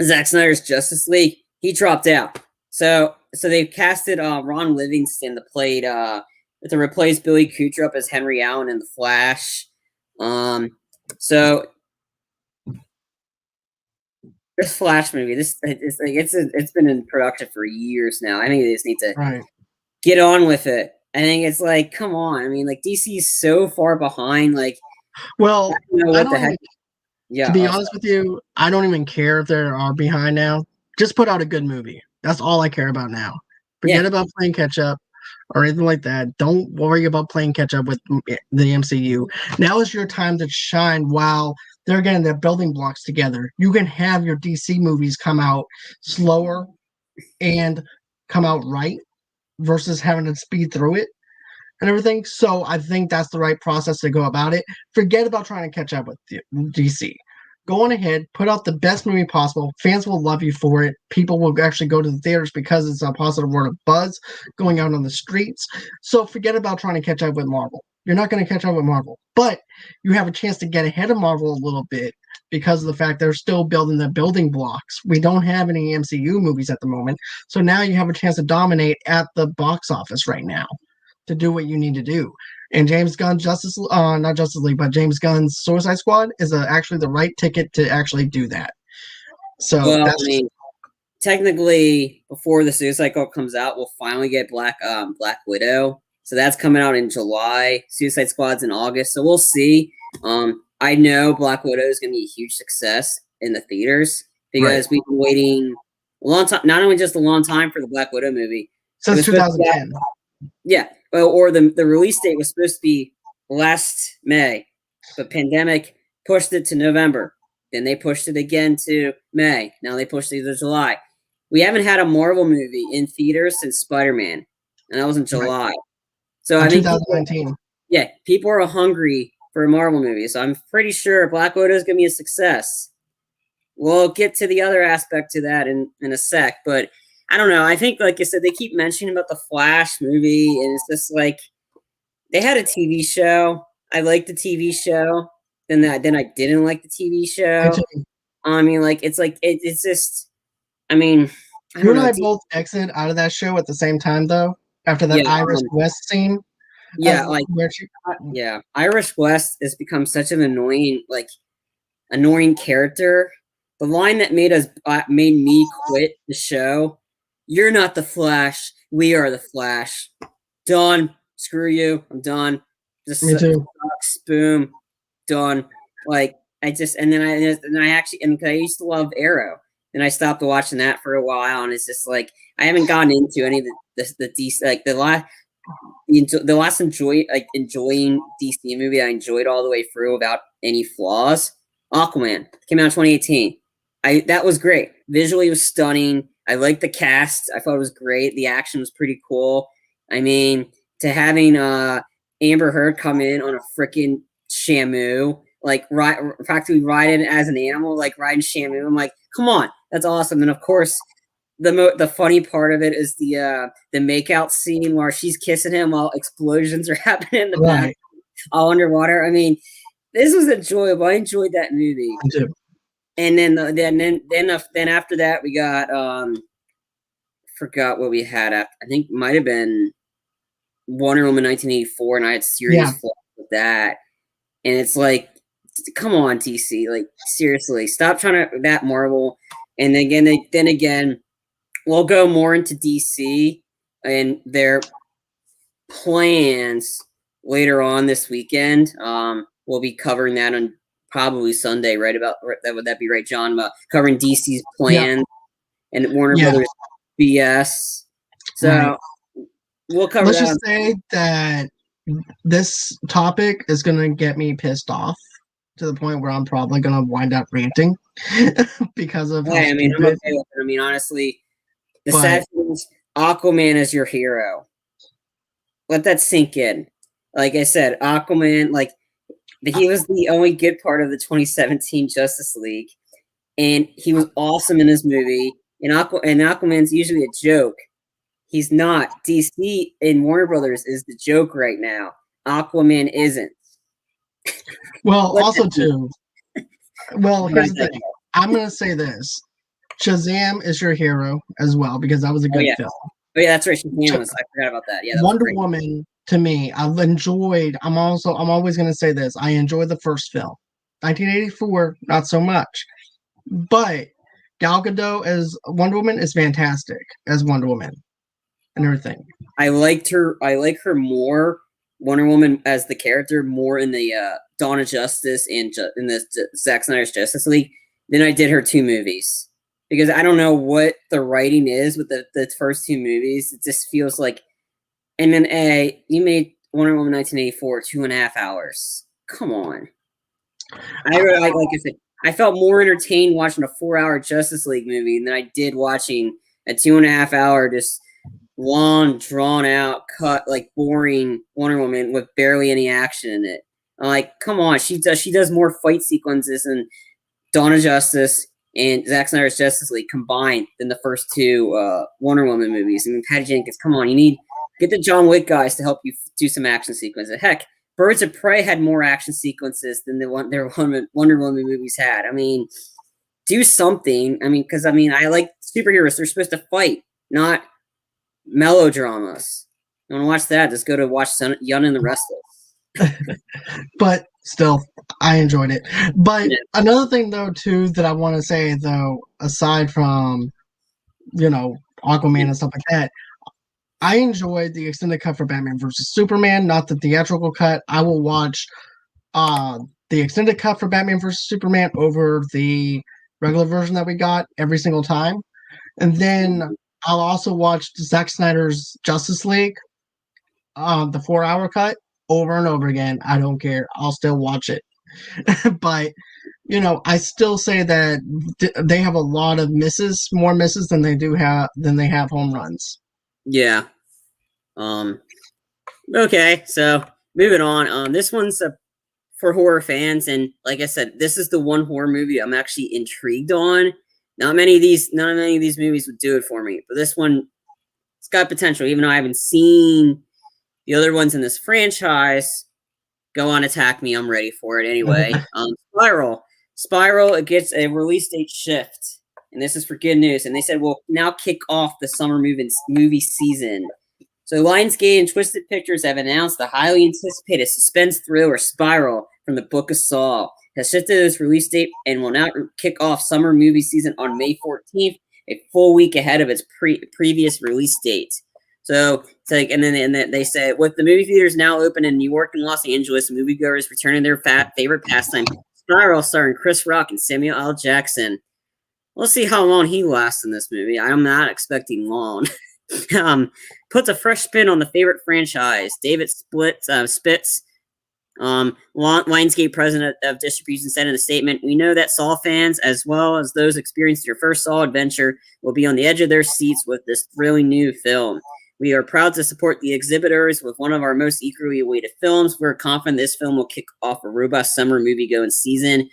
[SPEAKER 2] Zack Snyder's Justice League. He dropped out. So they casted Ron Livingston to replace Billy Crudup as Henry Allen in The Flash. So this Flash movie, it's been in production for years now. I think they just need to get on with it. I think it's like, come on. I mean, like, DC is so far behind. Like,
[SPEAKER 1] well,
[SPEAKER 2] I don't know what the heck. Yeah.
[SPEAKER 1] To be honest with you, I don't even care if they are behind now. Just put out a good movie. That's all I care about now. Forget about playing catch up or anything like that. Don't worry about playing catch up with the MCU. Now is your time to shine while they're getting their building blocks together. You can have your DC movies come out slower and come out right versus having to speed through it and everything. So I think that's the right process to go about it. Forget about trying to catch up with DC. Go on ahead, put out the best movie possible. Fans will love you for it. People will actually go to the theaters because it's a positive word of buzz going out on the streets. So forget about trying to catch up with Marvel. You're not going to catch up with Marvel, but you have a chance to get ahead of Marvel a little bit because of the fact they're still building the building blocks. We don't have any MCU movies at the moment, so now you have a chance to dominate at the box office right now to do what you need to do. And James Gunn's not Justice League, but James Gunn's Suicide Squad is actually the right ticket to actually do that. So,
[SPEAKER 2] well, I mean, technically, before the Suicide Squad comes out, we'll finally get Black Widow. So that's coming out in July. Suicide Squad's in August. So we'll see. I know Black Widow is going to be a huge success in the theaters because we've been waiting a long time. Not only just a long time for the Black Widow movie
[SPEAKER 1] since 2010.
[SPEAKER 2] Yeah. Well, or the release date was supposed to be last May, but pandemic pushed it to November. Then they pushed it again to May. Now they pushed it to July. We haven't had a Marvel movie in theaters since Spider-Man, and that was in July. Right. So I think
[SPEAKER 1] 2019.
[SPEAKER 2] People are hungry for a Marvel movie. So I'm pretty sure Black Widow is going to be a success. We'll get to the other aspect to that in a sec, but I don't know. I think, like I said, they keep mentioning about the Flash movie, and it's just like they had a TV show. I liked the TV show. Then I didn't like the TV show. I mean, like it's just. I mean,
[SPEAKER 1] you and I both exit out of that show at the same time, though. After that Iris West scene.
[SPEAKER 2] Yeah, Iris West has become such an annoying character. The line that made me quit the show. You're not the Flash. We are the Flash. Done. Screw you. I'm done. Just
[SPEAKER 1] me too.
[SPEAKER 2] Sucks. Boom. Done. Like I used to love Arrow, and I stopped watching that for a while, and it's just like I haven't gotten into any of the DC like the last enjoying DC movie I enjoyed all the way through without any flaws. Aquaman came out in 2018. That was great. Visually, it was stunning. I liked the cast. I thought it was great. The action was pretty cool. I mean, to having Amber Heard come in on a freaking Shamu, like practically riding as an animal, like riding Shamu. I'm like, come on, that's awesome. And of course, the funny part of it is the makeout scene where she's kissing him while explosions are happening in the back, all underwater. I mean, this was enjoyable. I enjoyed that movie.
[SPEAKER 1] Me too.
[SPEAKER 2] And then after that we got forgot what we had after. I think it might have been Wonder Woman 1984, and I had serious flaws with that. And it's like come on, DC. Like, seriously, stop trying to that Marvel. And then again, we'll go more into DC and their plans later on this weekend. We'll be covering that on probably Sunday, right? Would that be right, John? About covering DC's plans and Warner Brothers BS. So we'll cover.
[SPEAKER 1] Let's just say that this topic is going to get me pissed off to the point where I'm probably going to wind up ranting because of.
[SPEAKER 2] Yeah, I mean, I'm okay with it. I mean, honestly, the sad thing is Aquaman is your hero. Let that sink in. Like I said, Aquaman, like he was the only good part of the 2017 Justice League, and he was awesome in this movie. And Aquaman's usually a joke. He's not. DC and Warner Brothers is the joke right now. Aquaman isn't.
[SPEAKER 1] Well, also too. Well, here's the thing. I'm gonna say this: Shazam is your hero as well because that was a good film.
[SPEAKER 2] Oh yeah, that's right. Shazam was. I forgot about that. Yeah, that
[SPEAKER 1] Wonder Woman. To me, I've enjoyed. I'm always gonna say this. I enjoyed the first film, 1984. Not so much, but Gal Gadot as Wonder Woman is fantastic as Wonder Woman and everything.
[SPEAKER 2] I like her more. Wonder Woman as the character more in the Dawn of Justice and in the Zack Snyder's Justice League than I did her two movies. Because I don't know what the writing is with the first two movies. It just feels like, and then you made Wonder Woman 1984 2.5 hours. Come on. Like I said, I felt more entertained watching a 4-hour Justice League movie than I did watching a 2.5 hour just long, drawn out, cut, like boring Wonder Woman with barely any action in it. I'm like, come on, she does more fight sequences in Dawn of Justice and Zack Snyder's Justice League combined than the first two Wonder Woman movies. I mean, Patty Jenkins, come on, get the John Wick guys to help you do some action sequences. Heck, Birds of Prey had more action sequences than their Wonder Woman movies had. I mean, do something. I mean, because I like superheroes. They're supposed to fight, not melodramas. You want to watch that? Just go to watch Young and the Restless.
[SPEAKER 1] But still, I enjoyed it. But another thing, though, too, that I want to say, though, aside from, Aquaman and stuff like that, I enjoyed the extended cut for Batman vs. Superman, not the theatrical cut. I will watch the extended cut for Batman vs. Superman over the regular version that we got every single time. And then I'll also watch Zack Snyder's Justice League, the 4-hour cut, over and over again. I don't care. I'll still watch it. But, I still say that they have a lot of misses, more misses than they have home runs.
[SPEAKER 2] Yeah. Okay, so moving on. This one's for horror fans, and like I said, this is the one horror movie I'm actually intrigued on. Not many of these movies would do it for me, but this one, it's got potential. Even though I haven't seen the other ones in this franchise, go on, attack me. I'm ready for it anyway. Spiral. It gets a release date shift, and this is for good news. And they said we'll now kick off the summer movie season. So Lionsgate and Twisted Pictures have announced the highly anticipated suspense thriller Spiral from the Book of Saw has shifted its release date and will now kick off summer movie season on May 14th, a full week ahead of its previous release date. So it's like, and then they said, with the movie theaters now open in New York and Los Angeles, moviegoers returning their favorite pastime, Spiral, starring Chris Rock and Samuel L. Jackson. We'll see how long he lasts in this movie. I'm not expecting long. Puts a fresh spin on the favorite franchise. David Spitz, Lionsgate president of distribution, said in a statement, "We know that Saw fans, as well as those experiencing their first Saw adventure, will be on the edge of their seats with this thrilling new film. We are proud to support the exhibitors with one of our most eagerly awaited films. We're confident this film will kick off a robust summer movie-going season."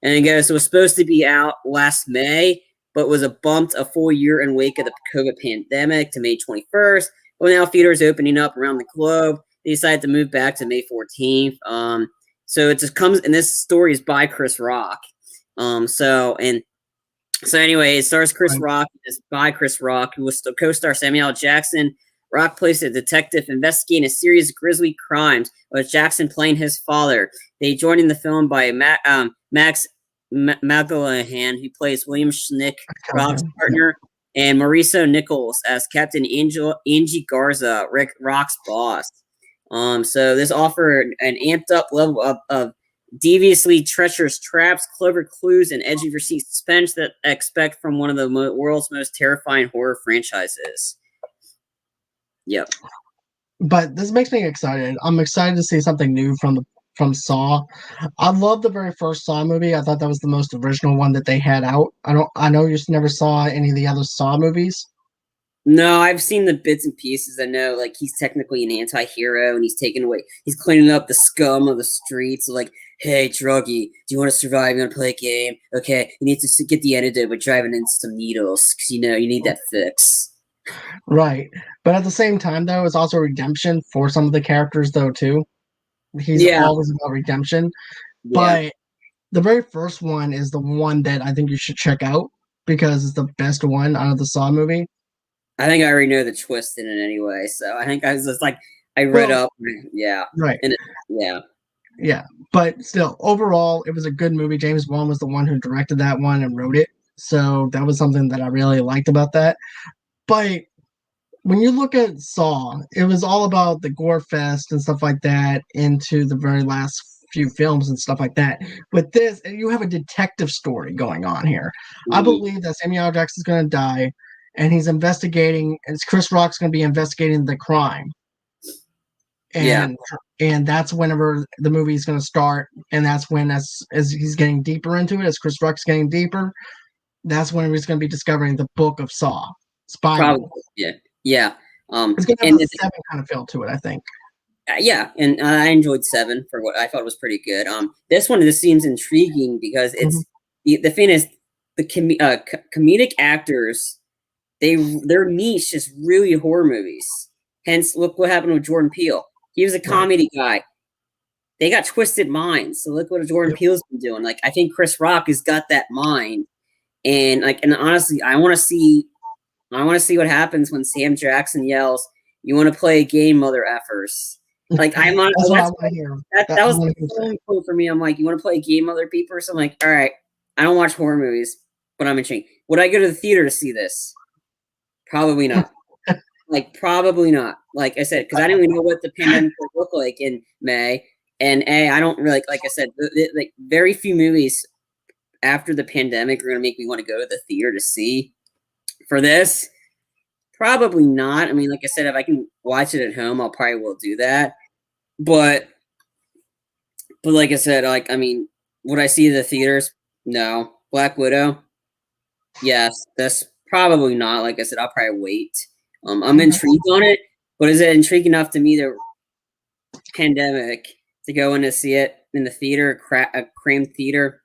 [SPEAKER 2] And it goes, it was supposed to be out last May, but was bumped a full year in wake of the COVID pandemic to May 21st. But now theaters opening up around the globe, they decided to move back to May 14th. So it just comes, and this story is by Chris Rock. So anyway, it stars Chris Rock. It's by Chris Rock, who was co-star Samuel L. Jackson, Rock plays a detective investigating a series of grisly crimes, with Jackson playing his father. They joined in the film by Max McElhahan, who plays William Schnick, Rock's partner, and Mauricio Nichols as Captain Angie Garza, Rock's boss. So this offered an amped up level of deviously treacherous traps, clever clues, and edgy receipt suspense that I expect from one of the world's most terrifying horror franchises. Yep.
[SPEAKER 1] But this makes me excited. I'm excited to see something new from Saw. I love the very first Saw movie. I thought that was the most original one that they had out. I know you never saw any of the other Saw movies.
[SPEAKER 2] No, I've seen the bits and pieces. I know, like, he's technically an anti-hero, and he's cleaning up the scum of the streets. Like, hey, druggie, do you want to survive? You want to play a game? Okay, you need to get the antidote by driving in some needles, because, you need that fix.
[SPEAKER 1] Right. But at the same time, though, it's also redemption for some of the characters, though, too. He's always about redemption. Yeah. But the very first one is the one that I think you should check out, because it's the best one out of the Saw movie.
[SPEAKER 2] I think I already know the twist in it anyway, so I think I was just like, I read up. Yeah.
[SPEAKER 1] Right.
[SPEAKER 2] Yeah.
[SPEAKER 1] Yeah. But still, overall, it was a good movie. James Wan was the one who directed that one and wrote it. So that was something that I really liked about that. But when you look at Saw, it was all about the gore fest and stuff like that into the very last few films and stuff like that. With this, you have a detective story going on here. Mm-hmm. I believe that Samuel L. Jackson's going to die, and he's investigating, and Chris Rock's going to be investigating the crime. And that's whenever the movie's going to start, and that's when, as he's getting deeper into it, as Chris Rock's getting deeper, that's when he's going to be discovering the book of Saw. Spiral.
[SPEAKER 2] Probably, yeah.
[SPEAKER 1] It's going to have a 7 kind of feel to it, I think.
[SPEAKER 2] Yeah, and I enjoyed 7 for what I thought was pretty good. This seems intriguing because it's the thing is the comedic actors, their niche is really horror movies. Hence, look what happened with Jordan Peele. He was a comedy guy. They got twisted minds. So look what Jordan Peele's been doing. Like, I think Chris Rock has got that mind, and honestly, I want to see what happens when Sam Jackson yells, "You want to play a game, mother effers?" Like, I'm on. That was the quote for me. I'm like, "You want to play a game, mother peepers?" I'm like, all right. I don't watch horror movies, but I'm intrigued. Would I go to the theater to see this? Probably not. Probably not. Like I said, because I didn't even know what the pandemic would look like in May. And I don't really, like I said, very few movies after the pandemic are going to make me want to go to the theater to see. For this, probably not. I mean, like I said, if I can watch it at home, I'll probably will do that. But like I said, would I see the theaters? No. Black Widow? Yes. That's probably not. Like I said, I'll probably wait. I'm intrigued on it, but is it intriguing enough to me, the pandemic, to go in to see it in the theater, a crammed theater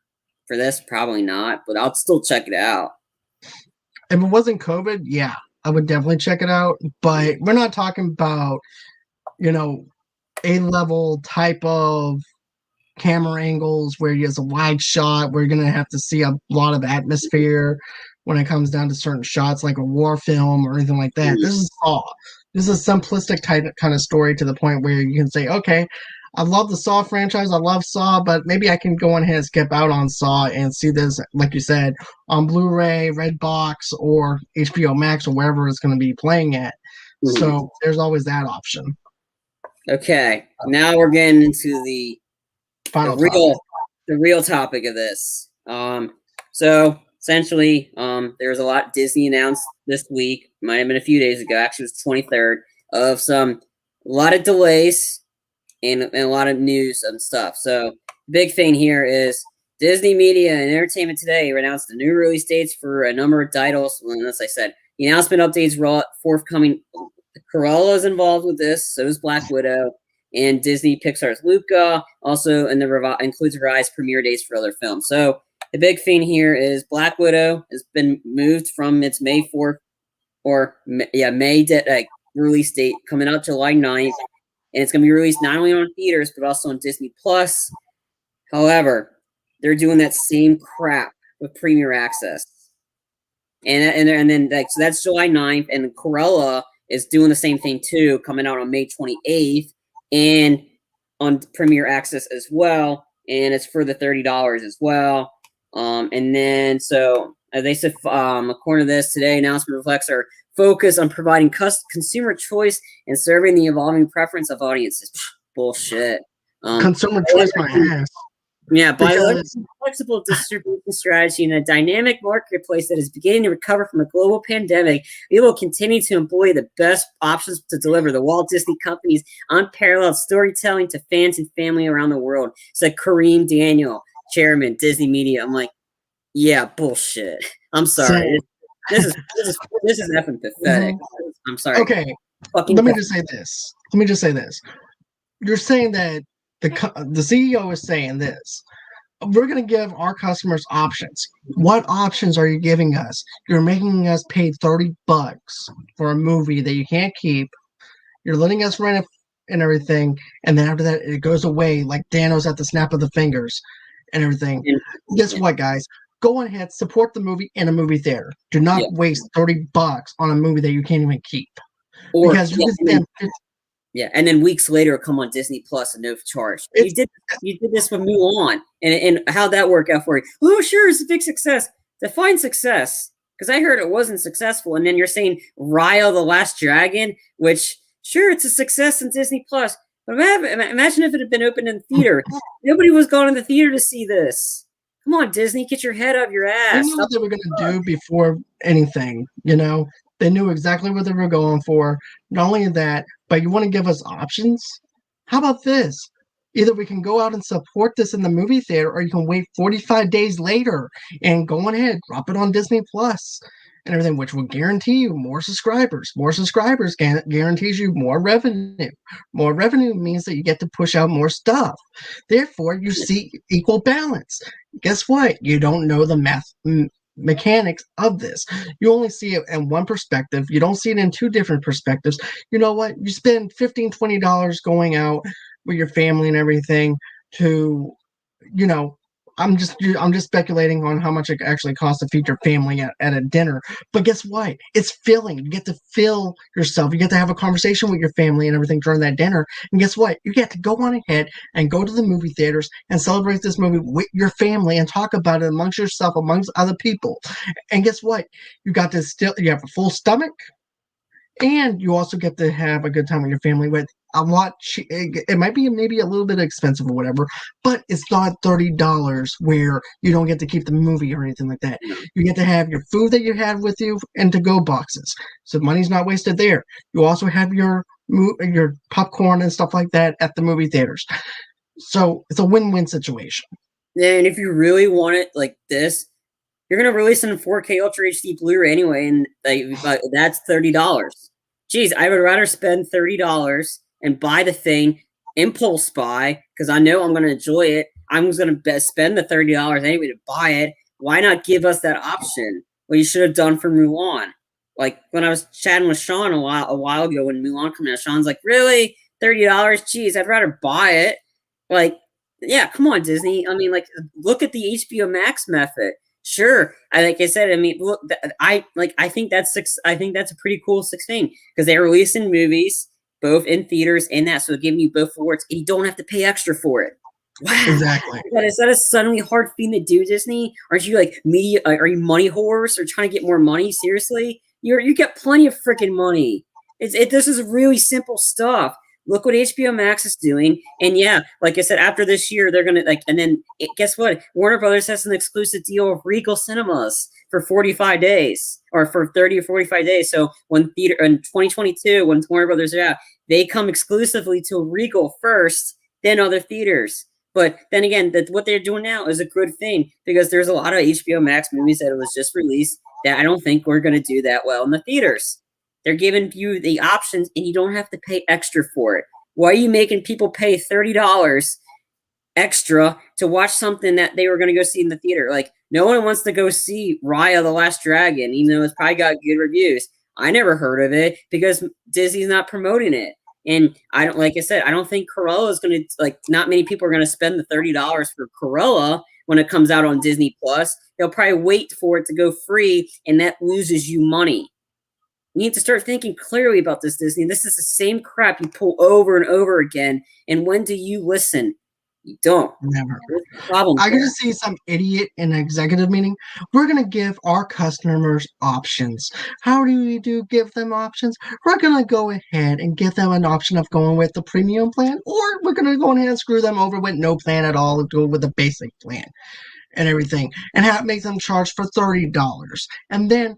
[SPEAKER 2] for this? Probably not, but I'll still check it out.
[SPEAKER 1] If it wasn't COVID, yeah, I would definitely check it out. But we're not talking about, A-level type of camera angles where you have a wide shot, where you're going to have to see a lot of atmosphere when it comes down to certain shots, like a war film or anything like that. This is Saw. This is a simplistic kind of story to the point where you can say, okay, I love the Saw franchise, I love Saw, but maybe I can go on ahead and skip out on Saw and see this, like you said, on Blu-ray, Redbox, or HBO Max, or wherever it's going to be playing at. So there's always that option.
[SPEAKER 2] Okay, now we're getting into the real topic of this. So essentially, there was a lot Disney announced this week. Might have been a few days ago. Actually, it was 23rd of a lot of delays and a lot of news and stuff. So the big thing here is Disney Media and Entertainment Today announced the new release dates for a number of titles. And as I said, the announcement updates were forthcoming. Cruella is involved with this. So is Black Widow. And Disney Pixar's Luca also includes revised premiere dates for other films. So the big thing here is Black Widow has been moved from its May 4th release date coming out July 9th. And it's going to be released not only on theaters, but also on Disney Plus. However, they're doing that same crap with Premier Access. And then so that's July 9th. And Cruella is doing the same thing too, coming out on May 28th and on Premier Access as well, and it's for the $30 as well. And then so they said, according to this, today announcement reflects our focus on providing consumer choice and serving the evolving preference of audiences. Bullshit.
[SPEAKER 1] Consumer choice, my ass.
[SPEAKER 2] Yeah, by leveraging flexible distribution strategy in a dynamic marketplace that is beginning to recover from a global pandemic, we will continue to employ the best options to deliver the Walt Disney Company's unparalleled storytelling to fans and family around the world, said Kareem Daniel, chairman, Disney Media. I'm like, yeah, bullshit. I'm sorry. This is effing pathetic. I'm sorry.
[SPEAKER 1] Okay, let me just say this. You're saying that the CEO is saying this. We're going to give our customers options. What options are you giving us? You're making us pay $30 for a movie that you can't keep. You're letting us rent it and everything, and then after that, it goes away like Thanos at the snap of the fingers and everything. Guess what, guys? Go ahead, support the movie in a movie theater. Do not waste $30 on a movie that you can't even keep.
[SPEAKER 2] Or
[SPEAKER 1] because you can spend
[SPEAKER 2] and then weeks later come on Disney Plus and no charge. You did this with Mulan, and how'd that work out for you? Oh, sure, it's a big success. Define success, because I heard it wasn't successful, and then you're saying Raya the Last Dragon, which sure it's a success in Disney Plus, but imagine if it had been opened in theater. Nobody was going in the theater to see this. Come on, Disney, get your head up your ass.
[SPEAKER 1] They knew what they were going to do before anything, They knew exactly what they were going for. Not only that, but you want to give us options? How about this? Either we can go out and support this in the movie theater, or you can wait 45 days later and go ahead, drop it on Disney Plus and everything, which will guarantee you more subscribers. More subscribers guarantees you more revenue. More revenue means that you get to push out more stuff. Therefore, you see equal balance. Guess what? You don't know the mechanics of this. You only see it in one perspective. You don't see it in two different perspectives. You know what? You spend $15-$20 going out with your family and everything to, I'm just speculating on how much it actually costs to feed your family at a dinner. But guess what? It's filling. You get to fill yourself. You get to have a conversation with your family and everything during that dinner. And guess what? You get to go on ahead and go to the movie theaters and celebrate this movie with your family and talk about it amongst yourself, amongst other people. And guess what? You have a full stomach, and you also get to have a good time with your family with a lot. It might be maybe a little bit expensive or whatever, but it's not $30 where you don't get to keep the movie or anything like that. You get to have your food that you had with you and to-go boxes, so money's not wasted there. You also have your popcorn and stuff like that at the movie theaters. So it's a win-win situation.
[SPEAKER 2] And if you really want it like this, you're going to release it in 4K Ultra HD Blu-ray anyway, and that's $30. Jeez, I would rather spend $30 and buy the thing, impulse buy, because I know I'm going to enjoy it. I'm going to spend the $30 anyway to buy it. Why not give us that option? What you should have done for Mulan. Like when I was chatting with Sean a while ago when Mulan came out, Sean's like, really? $30? Jeez, I'd rather buy it. Like, yeah, come on, Disney. I mean, like, look at the HBO Max method. Sure, like I said, I mean, look, I think that's a pretty cool thing because they're releasing movies both in theaters and that, so they're giving you both awards, and you don't have to pay extra for it. Wow,
[SPEAKER 1] exactly.
[SPEAKER 2] Is that a suddenly hard thing to do, Disney? Aren't you like media? Are you money whores or trying to get more money? Seriously, you get plenty of freaking money. This is really simple stuff. Look what HBO Max is doing. And yeah, like I said, after this year, they're going to and then guess what? Warner Brothers has an exclusive deal with Regal Cinemas for 45 days or for 30 or 45 days. So when theater in 2022, when Warner Brothers are out, they come exclusively to Regal first, then other theaters. But then again, what they're doing now is a good thing because there's a lot of HBO Max movies that was just released that I don't think we're going to do that well in the theaters. They're giving you the options, and you don't have to pay extra for it. Why are you making people pay $30 extra to watch something that they were going to go see in the theater? Like, no one wants to go see Raya the Last Dragon, even though it's probably got good reviews. I never heard of it because Disney's not promoting it. And I don't think Cruella is going to, not many people are going to spend the $30 for Cruella when it comes out on Disney Plus. They'll probably wait for it to go free, and that loses you money. You need to start thinking clearly about this, Disney. This is the same crap you pull over and over again. And when do you listen? You don't.
[SPEAKER 1] Never.
[SPEAKER 2] Problem.
[SPEAKER 1] I could just see some idiot in an executive meeting. We're going to give our customers options. How do we give them options? We're going to go ahead and give them an option of going with the premium plan, or we're going to go ahead and screw them over with no plan at all and go with the basic plan and everything, and make them charge for $30. And then,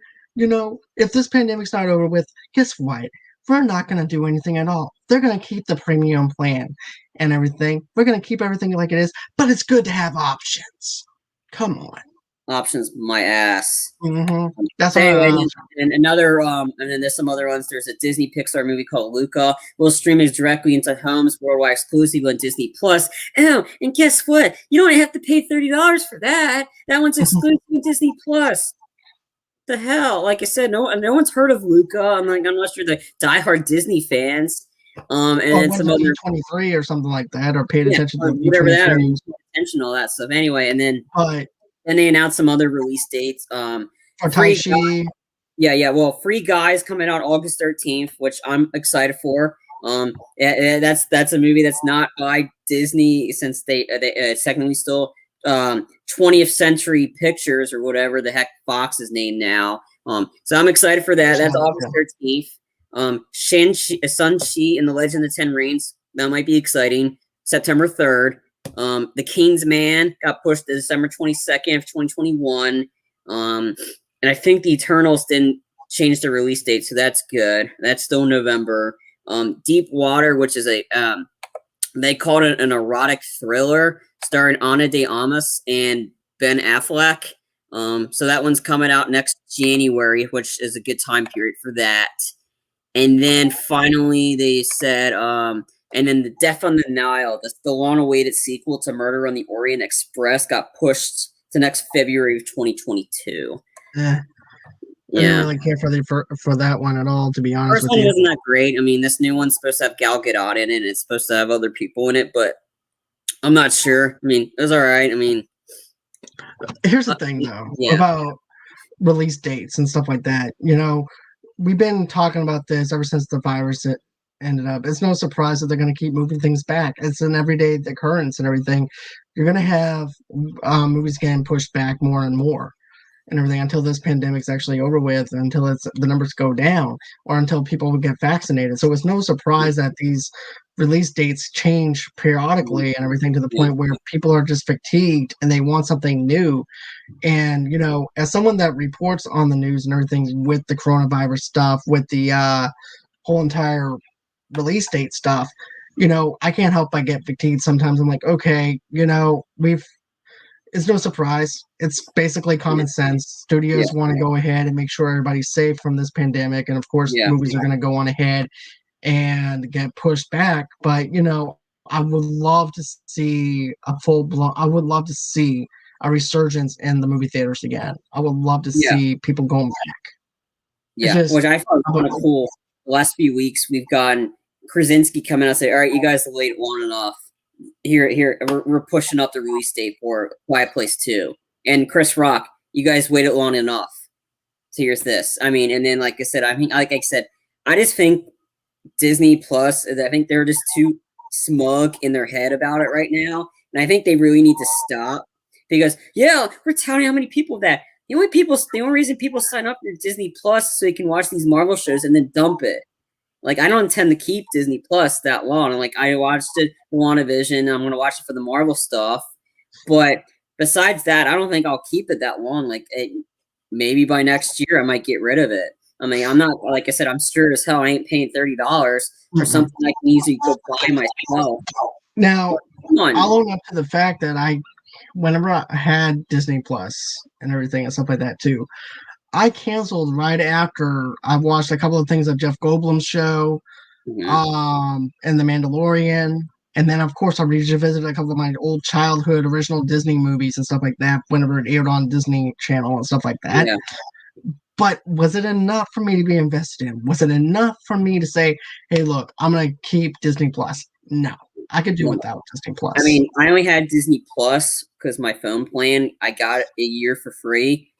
[SPEAKER 1] if this pandemic's not over with, guess what? We're not going to do anything at all. They're going to keep the premium plan and everything. We're going to keep everything like it is, but it's good to have options. Come on.
[SPEAKER 2] Options, my ass.
[SPEAKER 1] Mm-hmm. That's
[SPEAKER 2] anyway, and another, and then there's some other ones. There's a Disney Pixar movie called Luca. We'll stream it directly into homes worldwide, exclusive on Disney Plus. Oh, and guess what? You don't have to pay $30 for that. That one's exclusive on Disney Plus. The hell? Like I said, no one's heard of Luca. Unless you're the diehard Disney fans. And some other
[SPEAKER 1] 23 or something like that, or paid attention to
[SPEAKER 2] whatever that, or attention all that stuff. Anyway, and then they announced some other release dates.
[SPEAKER 1] For Tai-Chi.
[SPEAKER 2] Yeah. Well, Free Guys coming out August 13th, which I'm excited for. That's a movie that's not by Disney, since they technically still 20th Century Pictures or whatever the heck Fox's name now. So I'm excited for that. That's August 13th. Shang-Chi and the Legend of the Ten Rings, that might be exciting. September 3rd. The King's Man got pushed to December 22nd of 2021. And I think the Eternals didn't change the release date, so that's good. That's still November. Deep Water, which is they called it an erotic thriller starring Ana de Armas and Ben Affleck. So that one's coming out next January, which is a good time period for that. And then finally they said, and then The Death on the Nile, the long-awaited sequel to Murder on the Orient Express, got pushed to next February of 2022.
[SPEAKER 1] I didn't really care for that one at all, to be honest with you.
[SPEAKER 2] First one wasn't that great. I mean, this new one's supposed to have Gal Gadot in it, and it's supposed to have other people in it, but I'm not sure. I mean, it was all right. I mean,
[SPEAKER 1] here's the thing, though, about release dates and stuff like that. We've been talking about this ever since the virus ended up. It's no surprise that they're going to keep moving things back. It's an everyday occurrence and everything. You're going to have movies getting pushed back more and more and everything until this pandemic's actually over with, until the numbers go down, or until people get vaccinated. So it's no surprise that these release dates change periodically and everything, to the point where people are just fatigued and they want something new. And, as someone that reports on the news and everything with the coronavirus stuff, with the whole entire release date stuff, I can't help but get fatigued sometimes. I'm like, okay, it's no surprise. It's basically common sense. Studios want to go ahead and make sure everybody's safe from this pandemic. And of course, movies are going to go on ahead and get pushed back. But, I would love to see I would love to see a resurgence in the movie theaters again. I would love to see people going back.
[SPEAKER 2] Yeah, which I thought was kind of cool. The last few weeks, we've gotten Krasinski coming out and say, all right, you guys have waited long enough. Here, we're pushing up the release date for Quiet Place 2. And Chris Rock, you guys waited long enough. So here's this. I mean, and then, like I said, I just think Disney Plus, I think they're just too smug in their head about it right now. And I think they really need to stop. Because, we're touting how many people that. The only reason people sign up for Disney Plus so they can watch these Marvel shows and then dump it. Like, I don't intend to keep Disney Plus that long. I watched it for WandaVision. I'm going to watch it for the Marvel stuff. But besides that, I don't think I'll keep it that long. Maybe by next year, I might get rid of it. I mean, I'm not, like I said, I'm scared as hell. I ain't paying $30 for something I can easily go buy myself.
[SPEAKER 1] Now, I'll own up to the fact that whenever I had Disney Plus and everything and stuff like that too, I canceled right after I watched a couple of things of Jeff Goldblum's show, and The Mandalorian. And then, of course, I revisited a couple of my old childhood original Disney movies and stuff like that whenever it aired on Disney Channel and stuff like that. Yeah. But was it enough for me to be invested in? Was it enough for me to say, hey, look, I'm going to keep Disney Plus? No. I could do without Disney Plus.
[SPEAKER 2] I mean, I only had Disney Plus because my phone plan, I got it a year for free.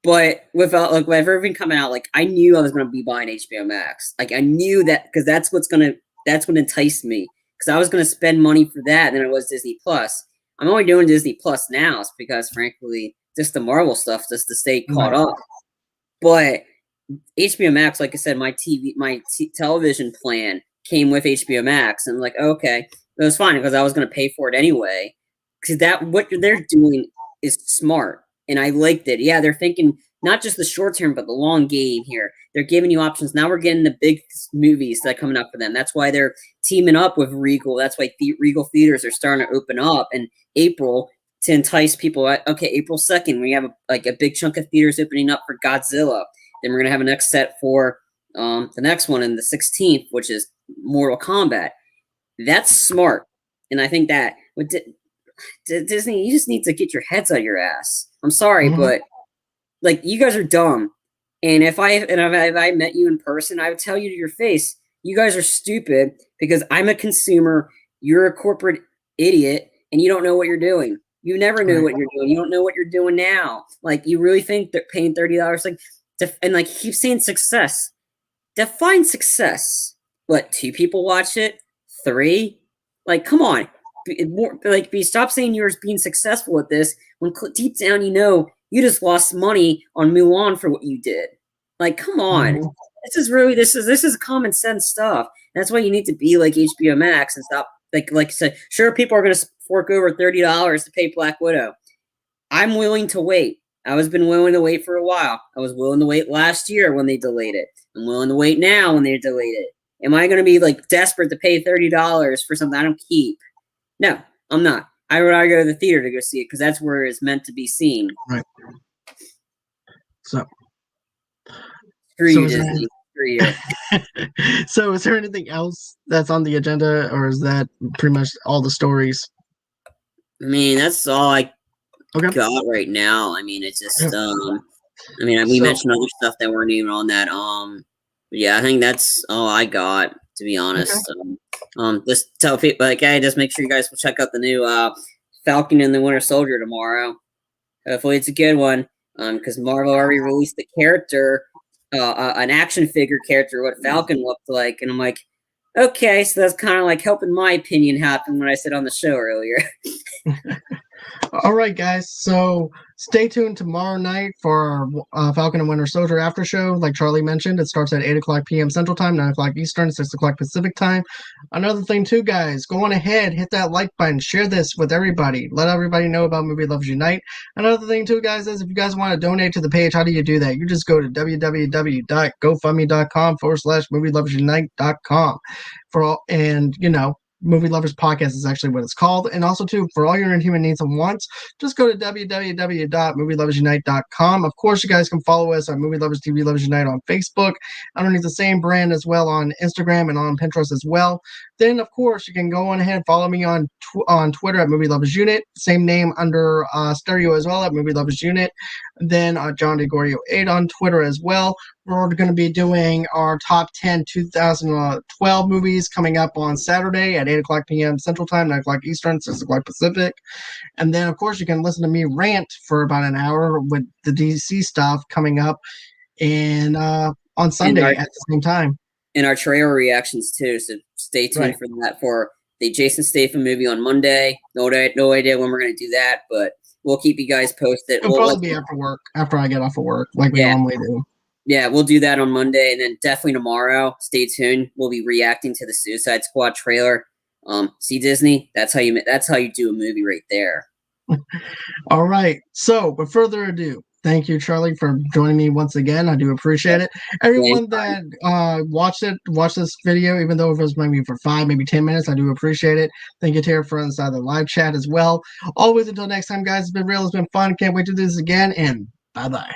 [SPEAKER 2] But without like with everything coming out, like I knew I was gonna be buying HBO Max. Like I knew that because that's what enticed me. Because I was gonna spend money for that than it was Disney Plus. I'm only doing Disney Plus now because frankly, just the Marvel stuff just to stay caught up. But HBO Max, like I said, my television plan came with HBO Max, and I'm like, okay, it was fine because I was going to pay for it anyway. Because that what they're doing is smart, and I liked it. Yeah, they're thinking not just the short term, but the long game here. They're giving you options. Now we're getting the big movies that are coming up for them. That's why they're teaming up with Regal. That's why Regal theaters are starting to open up in April to entice people. Okay, April 2nd, we have a big chunk of theaters opening up for Godzilla. Then we're going to have a next set for the next one in the 16th, which is Mortal Kombat. That's smart. And I think that with Disney, you just need to get your heads out of your ass. I'm sorry, but like you guys are dumb. And if I met you in person, I would tell you to your face, you guys are stupid because I'm a consumer. You're a corporate idiot, and you don't know what you're doing. You never knew what you're doing. You don't know what you're doing now. Like you really think that paying $30, like, and like keep saying success. Define success. What, 2 people watch it? 3? Like, come on. Stop saying you're being successful at this when deep down you know you just lost money on Mulan for what you did. Like, come on. This is common sense stuff. That's why you need to be like HBO Max and stop. Like I said, sure, people are going to fork over $30 to pay Black Widow. I'm willing to wait. I was been willing to wait for a while. I was willing to wait last year when they delayed it. I'm willing to wait now when they delayed it. Am I going to be like desperate to pay $30 for something I don't keep? No, I'm not. I would rather go to the theater to go see it because that's where it's meant to be seen.
[SPEAKER 1] Right. So,
[SPEAKER 2] screw you, Disney. Screw you.
[SPEAKER 1] So, is there anything else that's on the agenda, or is that pretty much all the stories?
[SPEAKER 2] I mean, that's all I got right now. I mean, it's just, we mentioned other stuff that weren't even on that. But yeah, I think that's all I got, to be honest. Just tell people, like, hey, just make sure you guys will check out the new Falcon and the Winter Soldier tomorrow. Hopefully, it's a good one. Because Marvel already released the character, an action figure character, what Falcon looked like, and I'm like, okay, so that's kind of like helping my opinion happen when I said on the show earlier.
[SPEAKER 1] All right, guys. So stay tuned tomorrow night for our Falcon and Winter Soldier after show. Like Charlie mentioned, it starts at 8 o'clock p.m. Central Time, 9 o'clock Eastern, 6 o'clock Pacific Time. Another thing, too, guys, go on ahead, hit that like button, share this with everybody. Let everybody know about Movie Lovers Unite. Another thing, too, guys, is if you guys want to donate to the page, how do you do that? You just go to www.gofundme.com/movieloversunite.com for all, and, Movie Lovers Podcast is actually what it's called. And also, too, for all your inhuman needs and wants, just go to www.movieloversunite.com. Of course, you guys can follow us on Movie Lovers TV Lovers Unite on Facebook, underneath the same brand as well on Instagram and on Pinterest as well. Then, of course, you can go on ahead and follow me on Twitter at Movie Lovers Unit. Same name under stereo as well at Movie Lovers Unit. Then John DeGorio 8 on Twitter as well. We're going to be doing our top 10 2012 movies coming up on Saturday at 8 o'clock p.m. Central Time, 9 o'clock Eastern, 6 o'clock Pacific. And then, of course, you can listen to me rant for about an hour with the DC stuff coming up and on Sunday at the same time.
[SPEAKER 2] And our trailer reactions, too, so stay tuned for that for the Jason Statham movie on Monday. No idea when we're going to do that, but we'll keep you guys posted.
[SPEAKER 1] It'll probably be after work, after I get off of work, like we normally do.
[SPEAKER 2] Yeah, we'll do that on Monday, and then definitely tomorrow. Stay tuned. We'll be reacting to the Suicide Squad trailer. See, Disney, that's how you do a movie right there.
[SPEAKER 1] All right. So, without further ado, thank you, Charlie, for joining me once again. I do appreciate it. Everyone that watched this video, even though it was maybe for 5, maybe 10 minutes, I do appreciate it. Thank you to our friends inside the live chat as well. Always until next time, guys. It's been real. It's been fun. Can't wait to do this again. And bye-bye.